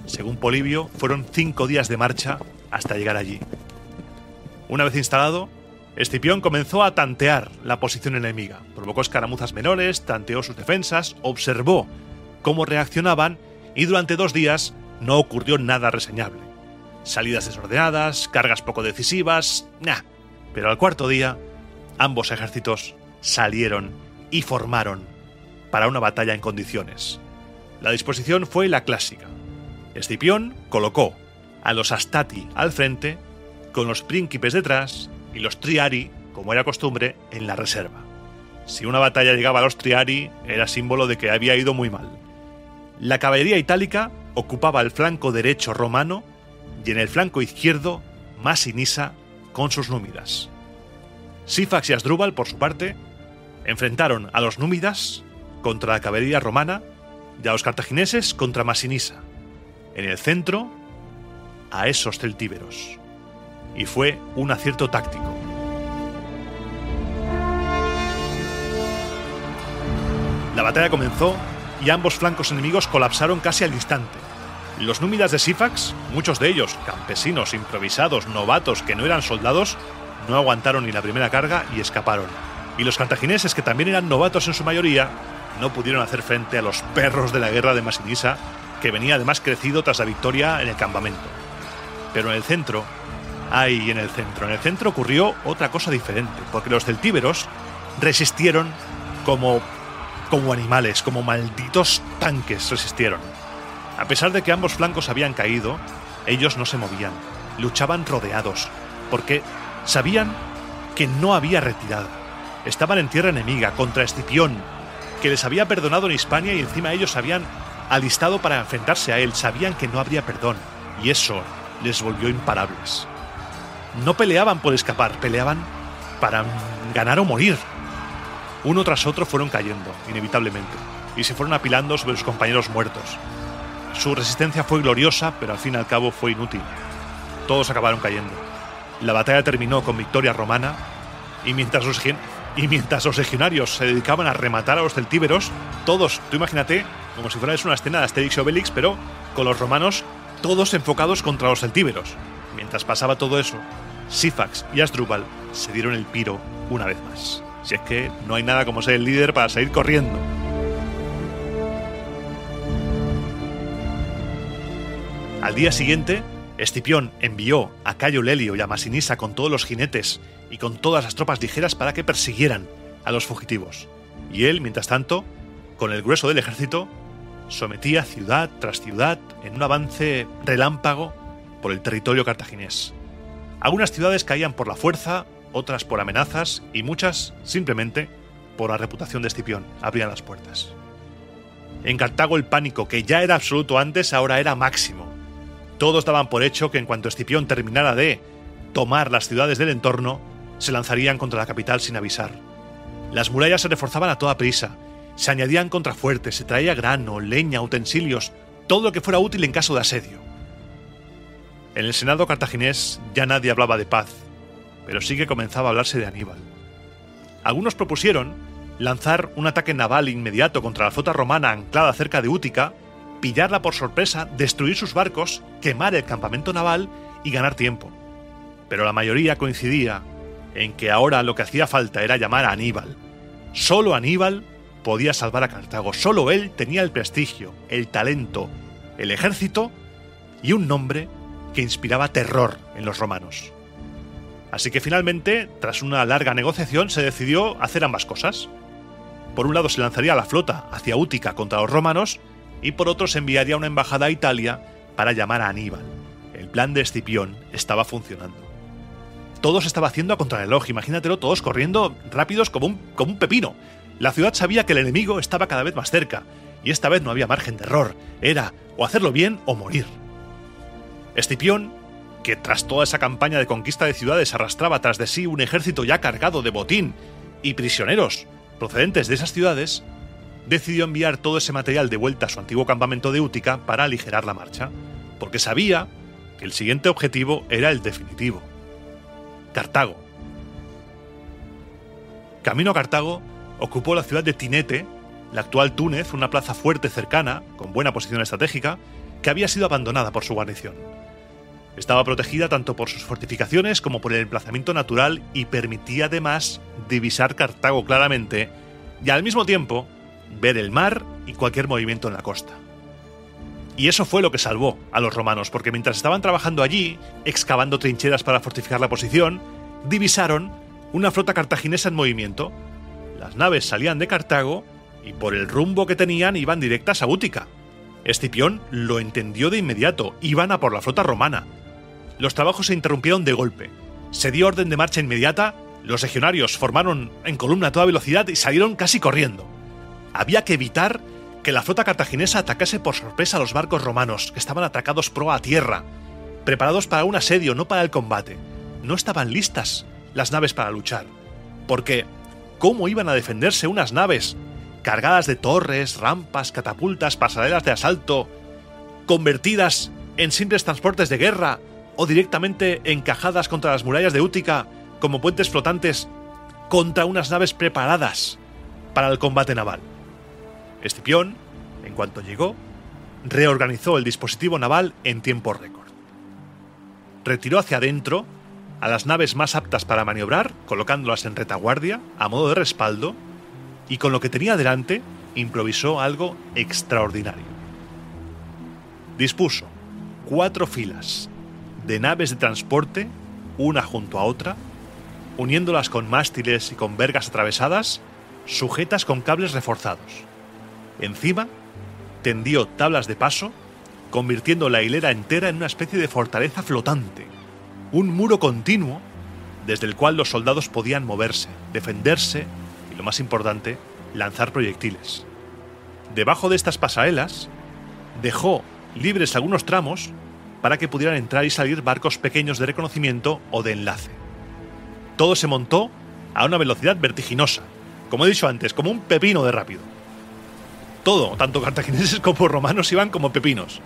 Según Polibio, fueron 5 días de marcha hasta llegar allí. Una vez instalado, Escipión comenzó a tantear la posición enemiga, provocó escaramuzas menores, tanteó sus defensas, observó cómo reaccionaban y durante 2 días no ocurrió nada reseñable. Salidas desordenadas, cargas poco decisivas, pero al 4.º día, ambos ejércitos salieron y formaron para una batalla en condiciones. La disposición fue la clásica. Escipión colocó a los Astati al frente, con los príncipes detrás y los Triari, como era costumbre, en la reserva. Si una batalla llegaba a los Triari, era símbolo de que había ido muy mal. La caballería itálica ocupaba el flanco derecho romano y en el flanco izquierdo Masinisa con sus númidas. Sífax y Asdrúbal, por su parte, enfrentaron a los númidas contra la caballería romana y a los cartagineses contra Masinisa. En el centro, a esos celtíberos. Y fue un acierto táctico. La batalla comenzó y ambos flancos enemigos colapsaron casi al instante. Los númidas de Sífax, muchos de ellos campesinos improvisados, novatos que no eran soldados, no aguantaron ni la primera carga y escaparon. Y los cartagineses, que también eran novatos en su mayoría, no pudieron hacer frente a los perros de la guerra de Masinisa, que venía además crecido tras la victoria en el campamento. Pero en el centro ocurrió otra cosa diferente, porque los celtíberos resistieron como animales, como malditos tanques resistieron. A pesar de que ambos flancos habían caído, ellos no se movían, luchaban rodeados, porque sabían que no había retirada. Estaban en tierra enemiga, contra Escipión, que les había perdonado en Hispania y encima ellos se habían alistado para enfrentarse a él, sabían que no habría perdón, y eso les volvió imparables. No peleaban por escapar, peleaban para ganar o morir. Uno tras otro fueron cayendo, inevitablemente, y se fueron apilando sobre sus compañeros muertos. Su resistencia fue gloriosa, pero al fin y al cabo fue inútil. Todos acabaron cayendo. La batalla terminó con victoria romana, y mientras los legionarios se dedicaban a rematar a los celtíberos, todos, tú imagínate, como si fuera una escena de Asterix y Obelix, pero con los romanos todos enfocados contra los celtíberos. Mientras pasaba todo eso, Sífax y Asdrúbal se dieron el piro una vez más. Si es que no hay nada como ser el líder para salir corriendo. Al día siguiente, Escipión envió a Cayo Lelio y a Masinisa con todos los jinetes y con todas las tropas ligeras para que persiguieran a los fugitivos. Y él, mientras tanto, con el grueso del ejército, sometía ciudad tras ciudad en un avance relámpago por el territorio cartaginés. Algunas ciudades caían por la fuerza, otras por amenazas y muchas simplemente por la reputación de Escipión. Abrían las puertas. En Cartago el pánico, que ya era absoluto antes, ahora era máximo. Todos daban por hecho que en cuanto Escipión terminara de tomar las ciudades del entorno, se lanzarían contra la capital sin avisar. Las murallas se reforzaban a toda prisa, se añadían contrafuertes, se traía grano, leña, utensilios, todo lo que fuera útil en caso de asedio. En el Senado cartaginés ya nadie hablaba de paz, pero sí que comenzaba a hablarse de Aníbal. Algunos propusieron lanzar un ataque naval inmediato contra la flota romana anclada cerca de Útica, pillarla por sorpresa, destruir sus barcos, quemar el campamento naval y ganar tiempo. Pero la mayoría coincidía en que ahora lo que hacía falta era llamar a Aníbal. Solo Aníbal podía salvar a Cartago, solo él tenía el prestigio, el talento, el ejército y un nombre que inspiraba terror en los romanos. Así que finalmente, tras una larga negociación, se decidió hacer ambas cosas. Por un lado se lanzaría la flota hacia Útica contra los romanos, y por otro se enviaría una embajada a Italia para llamar a Aníbal. El plan de Escipión estaba funcionando. Todo se estaba haciendo a contrarreloj, imagínatelo, todos corriendo rápidos como un pepino. La ciudad sabía que el enemigo estaba cada vez más cerca, y esta vez no había margen de error. Era o hacerlo bien o morir. Escipión, que tras toda esa campaña de conquista de ciudades arrastraba tras de sí un ejército ya cargado de botín y prisioneros procedentes de esas ciudades, decidió enviar todo ese material de vuelta a su antiguo campamento de Útica para aligerar la marcha, porque sabía que el siguiente objetivo era el definitivo: Cartago. Camino a Cartago, ocupó la ciudad de Tinete, la actual Túnez, una plaza fuerte cercana, con buena posición estratégica, que había sido abandonada por su guarnición. Estaba protegida tanto por sus fortificaciones como por el emplazamiento natural y permitía además divisar Cartago claramente y al mismo tiempo ver el mar y cualquier movimiento en la costa. Y eso fue lo que salvó a los romanos, porque mientras estaban trabajando allí, excavando trincheras para fortificar la posición, divisaron una flota cartaginesa en movimiento. Las naves salían de Cartago y por el rumbo que tenían iban directas a Útica. Escipión lo entendió de inmediato, iban a por la flota romana. Los trabajos se interrumpieron de golpe. Se dio orden de marcha inmediata, los legionarios formaron en columna a toda velocidad y salieron casi corriendo. Había que evitar que la flota cartaginesa atacase por sorpresa a los barcos romanos, que estaban atracados proa a tierra, preparados para un asedio, no para el combate. No estaban listas las naves para luchar, porque ¿cómo iban a defenderse unas naves cargadas de torres, rampas, catapultas, pasarelas de asalto, convertidas en simples transportes de guerra o directamente encajadas contra las murallas de Útica como puentes flotantes contra unas naves preparadas para el combate naval? Escipión, en cuanto llegó, reorganizó el dispositivo naval en tiempo récord. Retiró hacia adentro a las naves más aptas para maniobrar, colocándolas en retaguardia, a modo de respaldo, y con lo que tenía delante, improvisó algo extraordinario. Dispuso 4 filas de naves de transporte, una junto a otra, uniéndolas con mástiles y con vergas atravesadas, sujetas con cables reforzados. Encima, tendió tablas de paso, convirtiendo la hilera entera en una especie de fortaleza flotante, un muro continuo desde el cual los soldados podían moverse, defenderse y, lo más importante, lanzar proyectiles. Debajo de estas pasarelas, dejó libres algunos tramos para que pudieran entrar y salir barcos pequeños de reconocimiento o de enlace. Todo se montó a una velocidad vertiginosa, como he dicho antes, como un pepino de rápido. Todo, tanto cartagineses como romanos, iban como pepinos.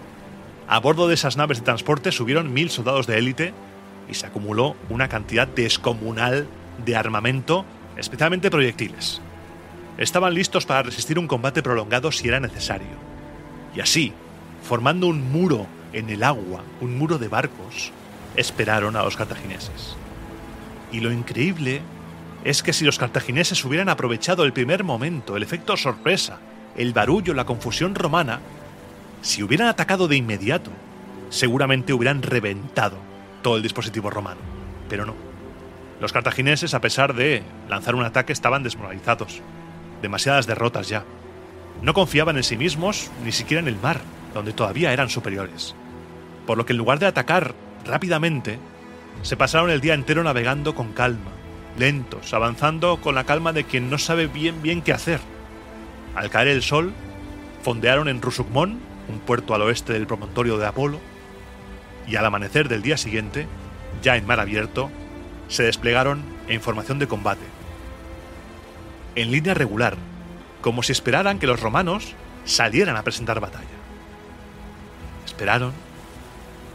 A bordo de esas naves de transporte subieron 1000 soldados de élite y se acumuló una cantidad descomunal de armamento, especialmente proyectiles. Estaban listos para resistir un combate prolongado si era necesario. Y así, formando un muro en el agua, un muro de barcos, esperaron a los cartagineses. Y lo increíble es que si los cartagineses hubieran aprovechado el primer momento, el efecto sorpresa, el barullo, la confusión romana, si hubieran atacado de inmediato, seguramente hubieran reventado todo el dispositivo romano. Pero no. Los cartagineses, a pesar de lanzar un ataque, estaban desmoralizados. Demasiadas derrotas ya. No confiaban en sí mismos, ni siquiera en el mar, donde todavía eran superiores. Por lo que en lugar de atacar rápidamente, se pasaron el día entero navegando con calma, lentos, avanzando con la calma de quien no sabe bien qué hacer. Al caer el sol, fondearon en Rusukmón, un puerto al oeste del promontorio de Apolo, y al amanecer del día siguiente, ya en mar abierto, se desplegaron en formación de combate. En línea regular, como si esperaran que los romanos salieran a presentar batalla.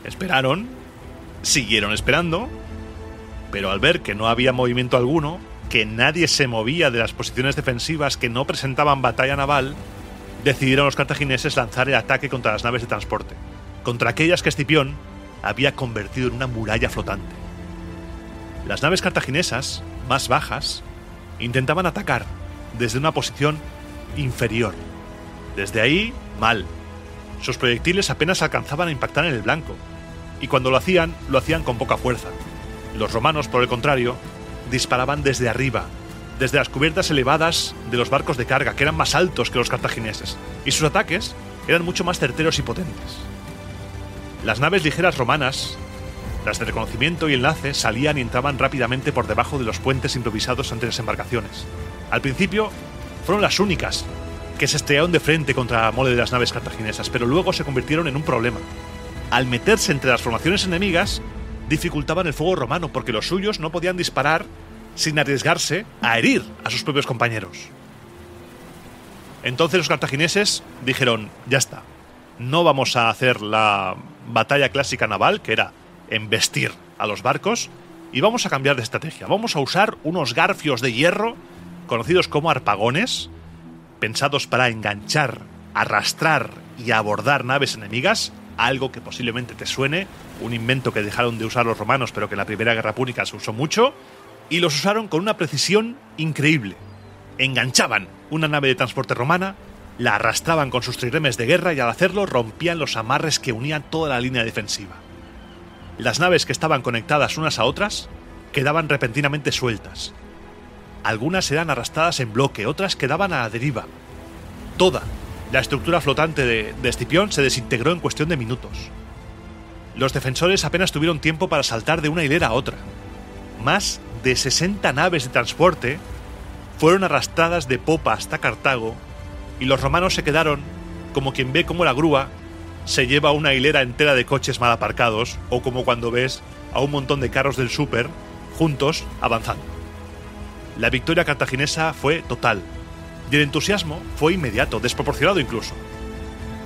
Esperaron, siguieron esperando, pero al ver que no había movimiento alguno, que nadie se movía de las posiciones defensivas que no presentaban batalla naval, decidieron los cartagineses lanzar el ataque contra las naves de transporte, contra aquellas que Escipión había convertido en una muralla flotante. Las naves cartaginesas, más bajas, intentaban atacar desde una posición inferior. Desde ahí, mal. Sus proyectiles apenas alcanzaban a impactar en el blanco, y cuando lo hacían con poca fuerza. Los romanos, por el contrario, disparaban desde arriba, desde las cubiertas elevadas de los barcos de carga, que eran más altos que los cartagineses, y sus ataques eran mucho más certeros y potentes. Las naves ligeras romanas, las de reconocimiento y enlace, salían y entraban rápidamente por debajo de los puentes improvisados ante las embarcaciones. Al principio fueron las únicas que se estrellaron de frente contra la mole de las naves cartaginesas, pero luego se convirtieron en un problema. Al meterse entre las formaciones enemigas, dificultaban el fuego romano porque los suyos no podían disparar sin arriesgarse a herir a sus propios compañeros. Entonces los cartagineses dijeron, ya está, no vamos a hacer la batalla clásica naval, que era embestir a los barcos, y vamos a cambiar de estrategia. Vamos a usar unos garfios de hierro, conocidos como arpagones, pensados para enganchar, arrastrar y abordar naves enemigas, algo que posiblemente te suene, un invento que dejaron de usar los romanos pero que en la Primera Guerra Púnica se usó mucho, y los usaron con una precisión increíble. Enganchaban una nave de transporte romana, la arrastraban con sus triremes de guerra y al hacerlo rompían los amarres que unían toda la línea defensiva. Las naves que estaban conectadas unas a otras quedaban repentinamente sueltas. Algunas eran arrastradas en bloque, otras quedaban a la deriva. Toda la estructura flotante de Escipión se desintegró en cuestión de minutos. Los defensores apenas tuvieron tiempo para saltar de una hilera a otra. Más de 60 naves de transporte fueron arrastradas de popa hasta Cartago y los romanos se quedaron como quien ve cómo la grúa se lleva una hilera entera de coches mal aparcados, o como cuando ves a un montón de carros del súper juntos avanzando. La victoria cartaginesa fue total, y el entusiasmo fue inmediato, desproporcionado incluso.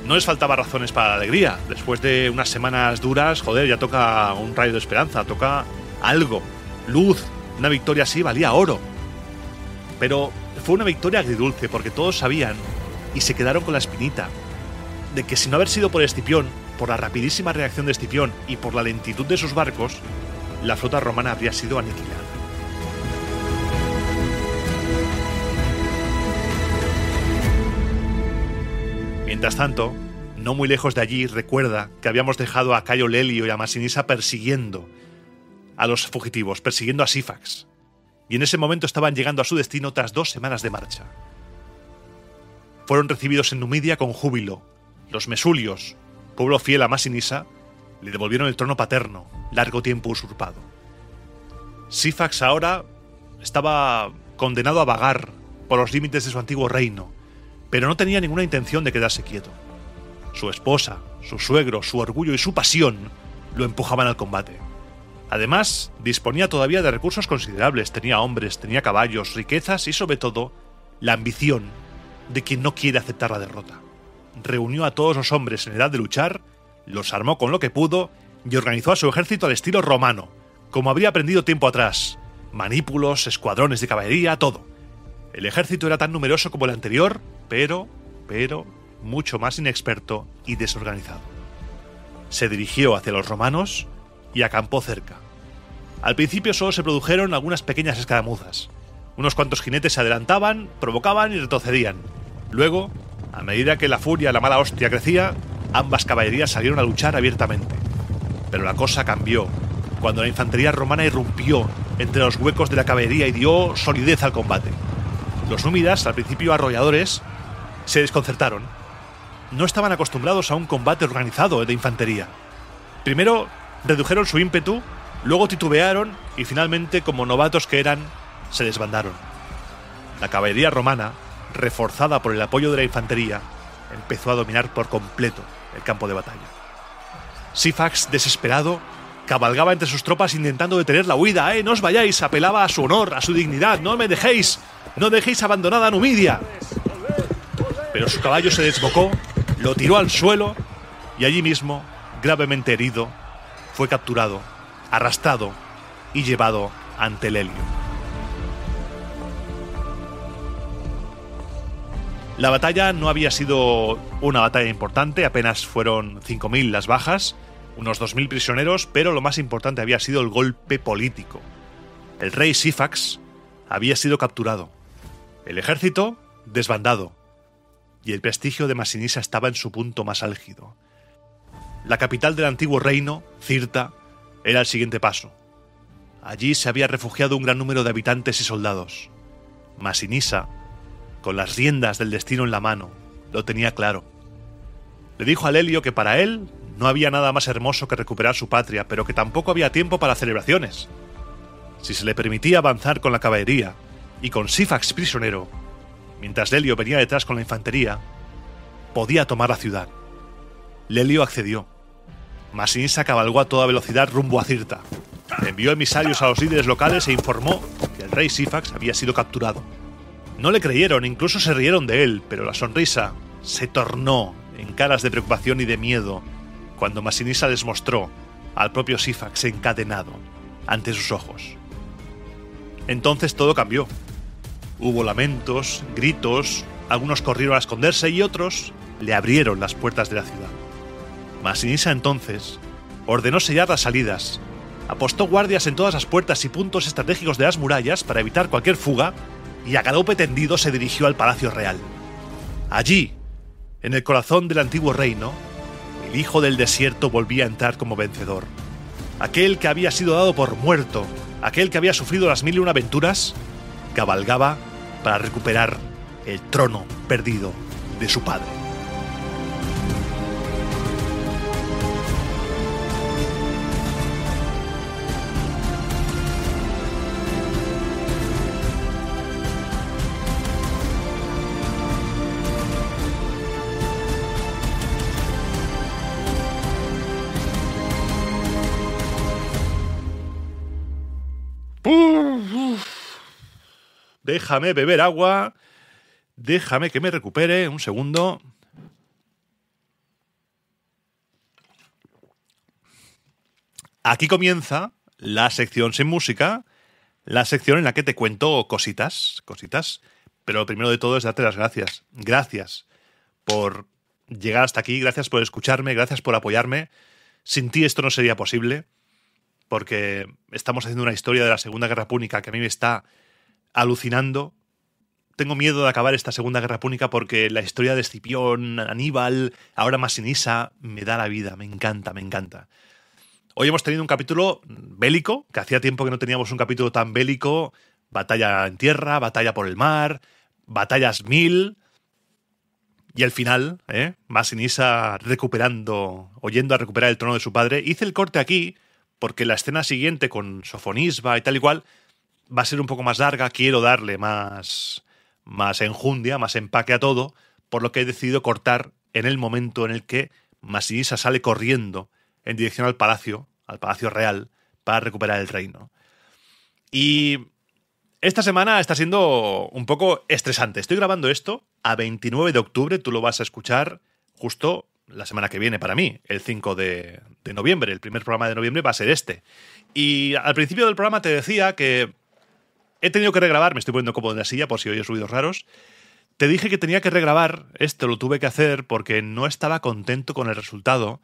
No les faltaba razones para la alegría. Después de unas semanas duras, joder, ya toca un rayo de esperanza, toca algo, luz. Una victoria así valía oro. Pero fue una victoria agridulce, porque todos sabían, y se quedaron con la espinita, de que si no haber sido por Escipión, por la rapidísima reacción de Escipión y por la lentitud de sus barcos, la flota romana habría sido aniquilada. Mientras tanto, no muy lejos de allí, recuerda que habíamos dejado a Cayo Lelio y a Masinisa persiguiendo a los fugitivos, persiguiendo a Sífax. Y en ese momento estaban llegando a su destino tras 2 semanas de marcha. Fueron recibidos en Numidia con júbilo. Los mesulios, pueblo fiel a Masinisa, le devolvieron el trono paterno, largo tiempo usurpado. Sífax ahora estaba condenado a vagar por los límites de su antiguo reino, pero no tenía ninguna intención de quedarse quieto. Su esposa, su suegro, su orgullo y su pasión lo empujaban al combate. Además, disponía todavía de recursos considerables, tenía hombres, tenía caballos, riquezas y sobre todo, la ambición de quien no quiere aceptar la derrota. Reunió a todos los hombres en edad de luchar, los armó con lo que pudo y organizó a su ejército al estilo romano, como habría aprendido tiempo atrás. Manípulos, escuadrones de caballería, todo. El ejército era tan numeroso como el anterior, pero mucho más inexperto y desorganizado. Se dirigió hacia los romanos y acampó cerca. Al principio solo se produjeron algunas pequeñas escaramuzas. Unos cuantos jinetes se adelantaban, provocaban y retrocedían. Luego, a medida que la furia, la mala hostia crecía, ambas caballerías salieron a luchar abiertamente. Pero la cosa cambió cuando la infantería romana irrumpió entre los huecos de la caballería y dio solidez al combate. Los númidas, al principio arrolladores, se desconcertaron. No estaban acostumbrados a un combate organizado de infantería. Primero redujeron su ímpetu, luego titubearon y finalmente, como novatos que eran, se desbandaron. La caballería romana, reforzada por el apoyo de la infantería, empezó a dominar por completo el campo de batalla. Sífax, desesperado, cabalgaba entre sus tropas intentando detener la huida. ¡No os vayáis! Apelaba a su honor, a su dignidad. ¡No me dejéis! ¡No dejéis abandonada a Numidia! Pero su caballo se desbocó, lo tiró al suelo y allí mismo, gravemente herido, fue capturado, arrastrado y llevado ante Lelio. La batalla no había sido una batalla importante, apenas fueron 5.000 las bajas, unos 2.000 prisioneros, pero lo más importante había sido el golpe político. El rey Sífax había sido capturado, el ejército desbandado, y el prestigio de Masinisa estaba en su punto más álgido. La capital del antiguo reino, Cirta, era el siguiente paso. Allí se había refugiado un gran número de habitantes y soldados. Masinisa, con las riendas del destino en la mano, lo tenía claro. Le dijo a Lelio que para él no había nada más hermoso que recuperar su patria, pero que tampoco había tiempo para celebraciones. Si se le permitía avanzar con la caballería y con Sífax prisionero, mientras Lelio venía detrás con la infantería, podía tomar la ciudad. Lelio accedió. Masinisa cabalgó a toda velocidad rumbo a Cirta. Envió emisarios a los líderes locales e informó que el rey Sífax había sido capturado. No le creyeron, incluso se rieron de él, pero la sonrisa se tornó en caras de preocupación y de miedo cuando Masinisa les mostró al propio Sífax encadenado ante sus ojos. Entonces todo cambió. Hubo lamentos, gritos, algunos corrieron a esconderse y otros le abrieron las puertas de la ciudad. Masinisa entonces ordenó sellar las salidas, apostó guardias en todas las puertas y puntos estratégicos de las murallas para evitar cualquier fuga y a galope tendido se dirigió al Palacio Real. Allí, en el corazón del antiguo reino, el hijo del desierto volvía a entrar como vencedor. Aquel que había sido dado por muerto, aquel que había sufrido las 1001 aventuras, cabalgaba para recuperar el trono perdido de su padre. Déjame beber agua. Déjame que me recupere. Un segundo. Aquí comienza la sección sin música. La sección en la que te cuento cositas. Pero lo primero de todo es darte las gracias. Gracias por llegar hasta aquí. Gracias por escucharme. Gracias por apoyarme. Sin ti esto no sería posible. Porque estamos haciendo una historia de la Segunda Guerra Púnica que a mí me está alucinando. Tengo miedo de acabar esta Segunda Guerra Púnica porque la historia de Escipión, Aníbal, ahora Masinisa, me da la vida, me encanta. Hoy hemos tenido un capítulo bélico, que hacía tiempo que no teníamos un capítulo tan bélico. Batalla en tierra, batalla por el mar, batallas 1000. Y al final, Masinisa yendo a recuperar el trono de su padre. Hice el corte aquí porque la escena siguiente con Sofonisba y tal y cual va a ser un poco más larga, quiero darle más enjundia, más empaque a todo, por lo que he decidido cortar en el momento en el que Masinisa sale corriendo en dirección al Palacio Real, para recuperar el reino. Y esta semana está siendo un poco estresante. Estoy grabando esto a 29 de octubre, tú lo vas a escuchar justo la semana que viene para mí, el 5 de noviembre. El primer programa de noviembre va a ser este. Y al principio del programa te decía que he tenido que regrabar, me estoy poniendo cómodo en la silla por si oyes ruidos raros. Te dije que tenía que regrabar, esto lo tuve que hacer porque no estaba contento con el resultado.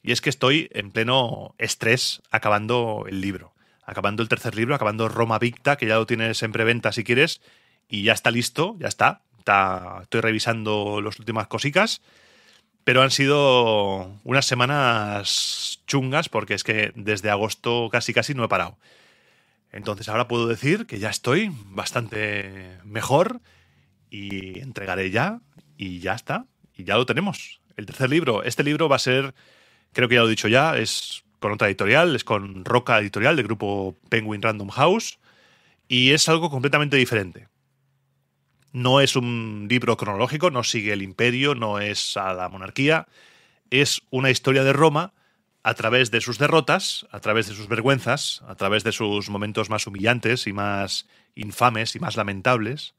Y es que estoy en pleno estrés acabando el libro. Acabando el tercer libro, acabando Roma Victa, que ya lo tienes en preventa si quieres. Y ya está listo, ya está. Estoy revisando las últimas cositas. Pero han sido unas semanas chungas porque es que desde agosto casi no he parado. Entonces ahora puedo decir que ya estoy bastante mejor y entregaré ya y ya está. Y ya lo tenemos. El tercer libro. Este libro va a ser, creo que ya lo he dicho ya, es con otra editorial, es con Roca Editorial del grupo Penguin Random House y es algo completamente diferente. No es un libro cronológico, no sigue el imperio, no es a la monarquía. Es una historia de Roma a través de sus derrotas, a través de sus vergüenzas, a través de sus momentos más humillantes y más infames y más lamentables,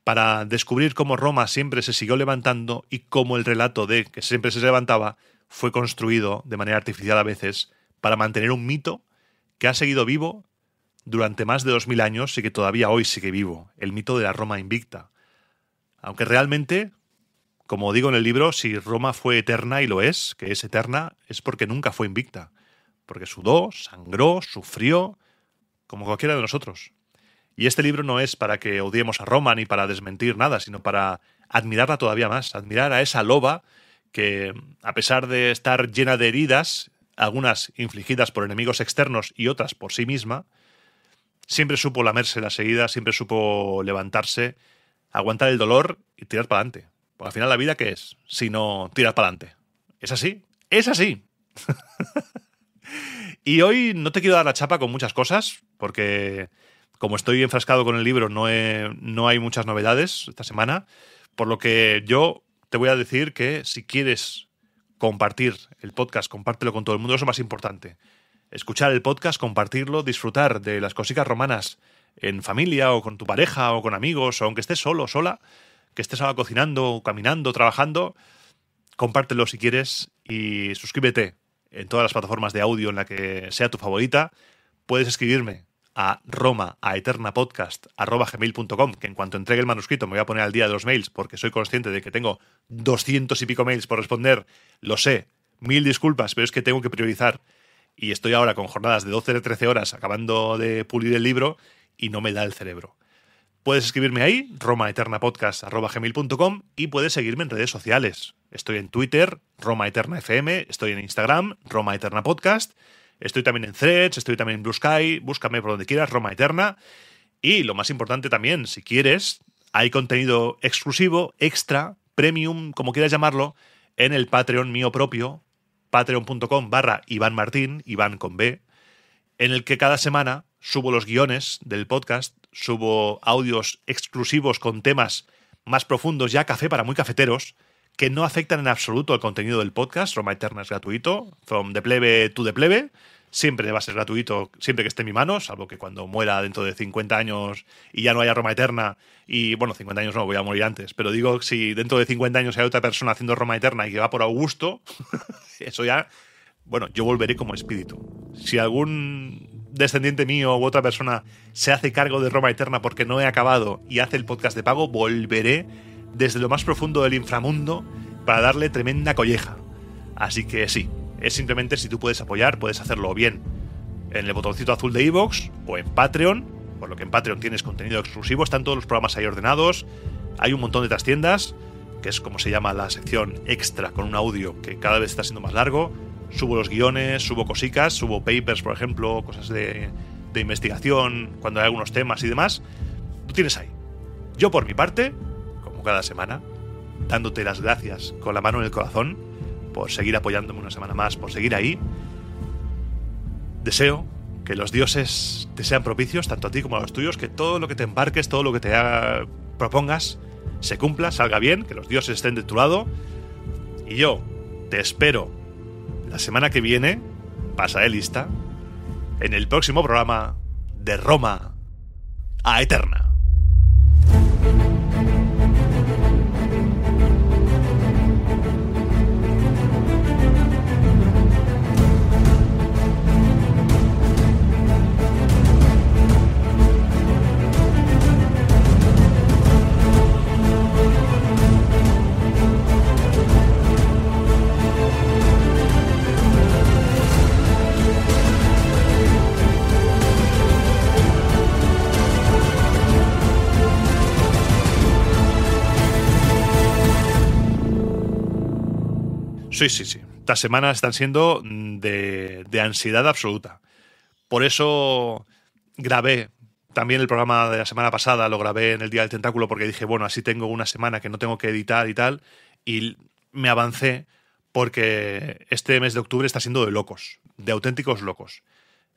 para descubrir cómo Roma siempre se siguió levantando y cómo el relato de que siempre se levantaba fue construido de manera artificial a veces para mantener un mito que ha seguido vivo durante más de 2000 años y que todavía hoy sigue vivo, el mito de la Roma invicta. Aunque realmente, como digo en el libro, si Roma fue eterna, y lo es, que es eterna, es porque nunca fue invicta. Porque sudó, sangró, sufrió, como cualquiera de nosotros. Y este libro no es para que odiemos a Roma ni para desmentir nada, sino para admirarla todavía más, admirar a esa loba que, a pesar de estar llena de heridas, algunas infligidas por enemigos externos y otras por sí misma, siempre supo lamerse las heridas, siempre supo levantarse, aguantar el dolor y tirar para adelante. Porque al final la vida, ¿qué es? Si no tirar para adelante. ¿Es así? ¡Es así! Y hoy no te quiero dar la chapa con muchas cosas, porque como estoy enfrascado con el libro, no hay muchas novedades esta semana, por lo que yo te voy a decir que si quieres compartir el podcast, compártelo con todo el mundo, eso es lo más importante. Escuchar el podcast, compartirlo, disfrutar de las cositas romanas en familia o con tu pareja o con amigos, o aunque estés solo o sola, que estés ahora cocinando, caminando, trabajando, compártelo si quieres y suscríbete en todas las plataformas de audio en la que sea tu favorita. Puedes escribirme a roma@eternapodcast@gmail.com, que en cuanto entregue el manuscrito me voy a poner al día de los mails, porque soy consciente de que tengo 200 y pico mails por responder. Lo sé, 1000 disculpas, pero es que tengo que priorizar. Y estoy ahora con jornadas de 12 a 13 horas acabando de pulir el libro y no me da el cerebro. Puedes escribirme ahí, romaeternapodcast@gmail.com, y puedes seguirme en redes sociales. Estoy en Twitter, RomaEternaFM, estoy en Instagram, RomaEternaPodcast, estoy también en Threads, estoy también en Blue Sky, búscame por donde quieras, Roma Eterna. Y lo más importante también, si quieres, hay contenido exclusivo, extra, premium, como quieras llamarlo, en el Patreon mío propio, patreon.com/Iván Martín, Iván con B, en el que cada semana subo los guiones del podcast, subo audios exclusivos con temas más profundos, ya café para muy cafeteros, que no afectan en absoluto al contenido del podcast. Roma Eterna es gratuito, from the plebe to the plebe, siempre va a ser gratuito, siempre que esté en mi mano, salvo que cuando muera dentro de 50 años y ya no haya Roma Eterna, y bueno, 50 años no, voy a morir antes, pero digo, si dentro de 50 años hay otra persona haciendo Roma Eterna y que va por Augusto, eso ya, bueno, yo volveré como espíritu. Si algún descendiente mío u otra persona se hace cargo de Roma Eterna porque no he acabado y hace el podcast de pago, volveré desde lo más profundo del inframundo para darle tremenda colleja. Así que sí, es simplemente si tú puedes apoyar, puedes hacerlo bien en el botoncito azul de iVoox o en Patreon, por lo que en Patreon tienes contenido exclusivo, están todos los programas ahí ordenados, hay un montón de trastiendas, que es como se llama la sección extra con un audio que cada vez está siendo más largo. Subo los guiones, subo cositas, subo papers, por ejemplo, cosas de investigación, cuando hay algunos temas y demás. Tú tienes ahí. Yo, por mi parte, como cada semana, dándote las gracias con la mano en el corazón por seguir apoyándome una semana más, por seguir ahí. Deseo que los dioses te sean propicios, tanto a ti como a los tuyos, que todo lo que te embarques, todo lo que te propongas, se cumpla, salga bien, que los dioses estén de tu lado. Y yo te espero la semana que viene, pasaré lista, en el próximo programa de Roma a Eterna. Sí. Estas semanas están siendo de ansiedad absoluta. Por eso grabé también el programa de la semana pasada, lo grabé en el Día del Tentáculo, porque dije, bueno, así tengo una semana que no tengo que editar y tal, y me avancé porque este mes de octubre está siendo de locos, de auténticos locos.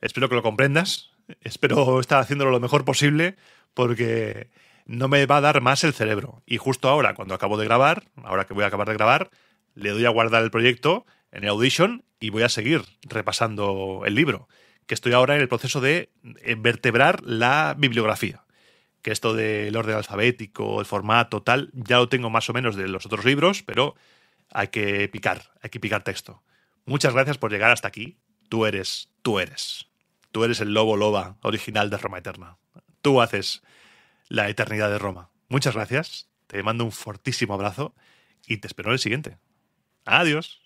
Espero que lo comprendas, espero estar haciéndolo lo mejor posible, porque no me va a dar más el cerebro. Y justo ahora, cuando acabo de grabar, ahora que voy a acabar de grabar, le doy a guardar el proyecto en el Audition y voy a seguir repasando el libro, que estoy ahora en el proceso de vertebrar la bibliografía. Que esto del orden alfabético, el formato, tal, ya lo tengo más o menos de los otros libros, pero hay que picar texto. Muchas gracias por llegar hasta aquí. Tú eres el lobo loba original de Roma Eterna. Tú haces la eternidad de Roma. Muchas gracias, te mando un fortísimo abrazo y te espero en el siguiente. Adiós.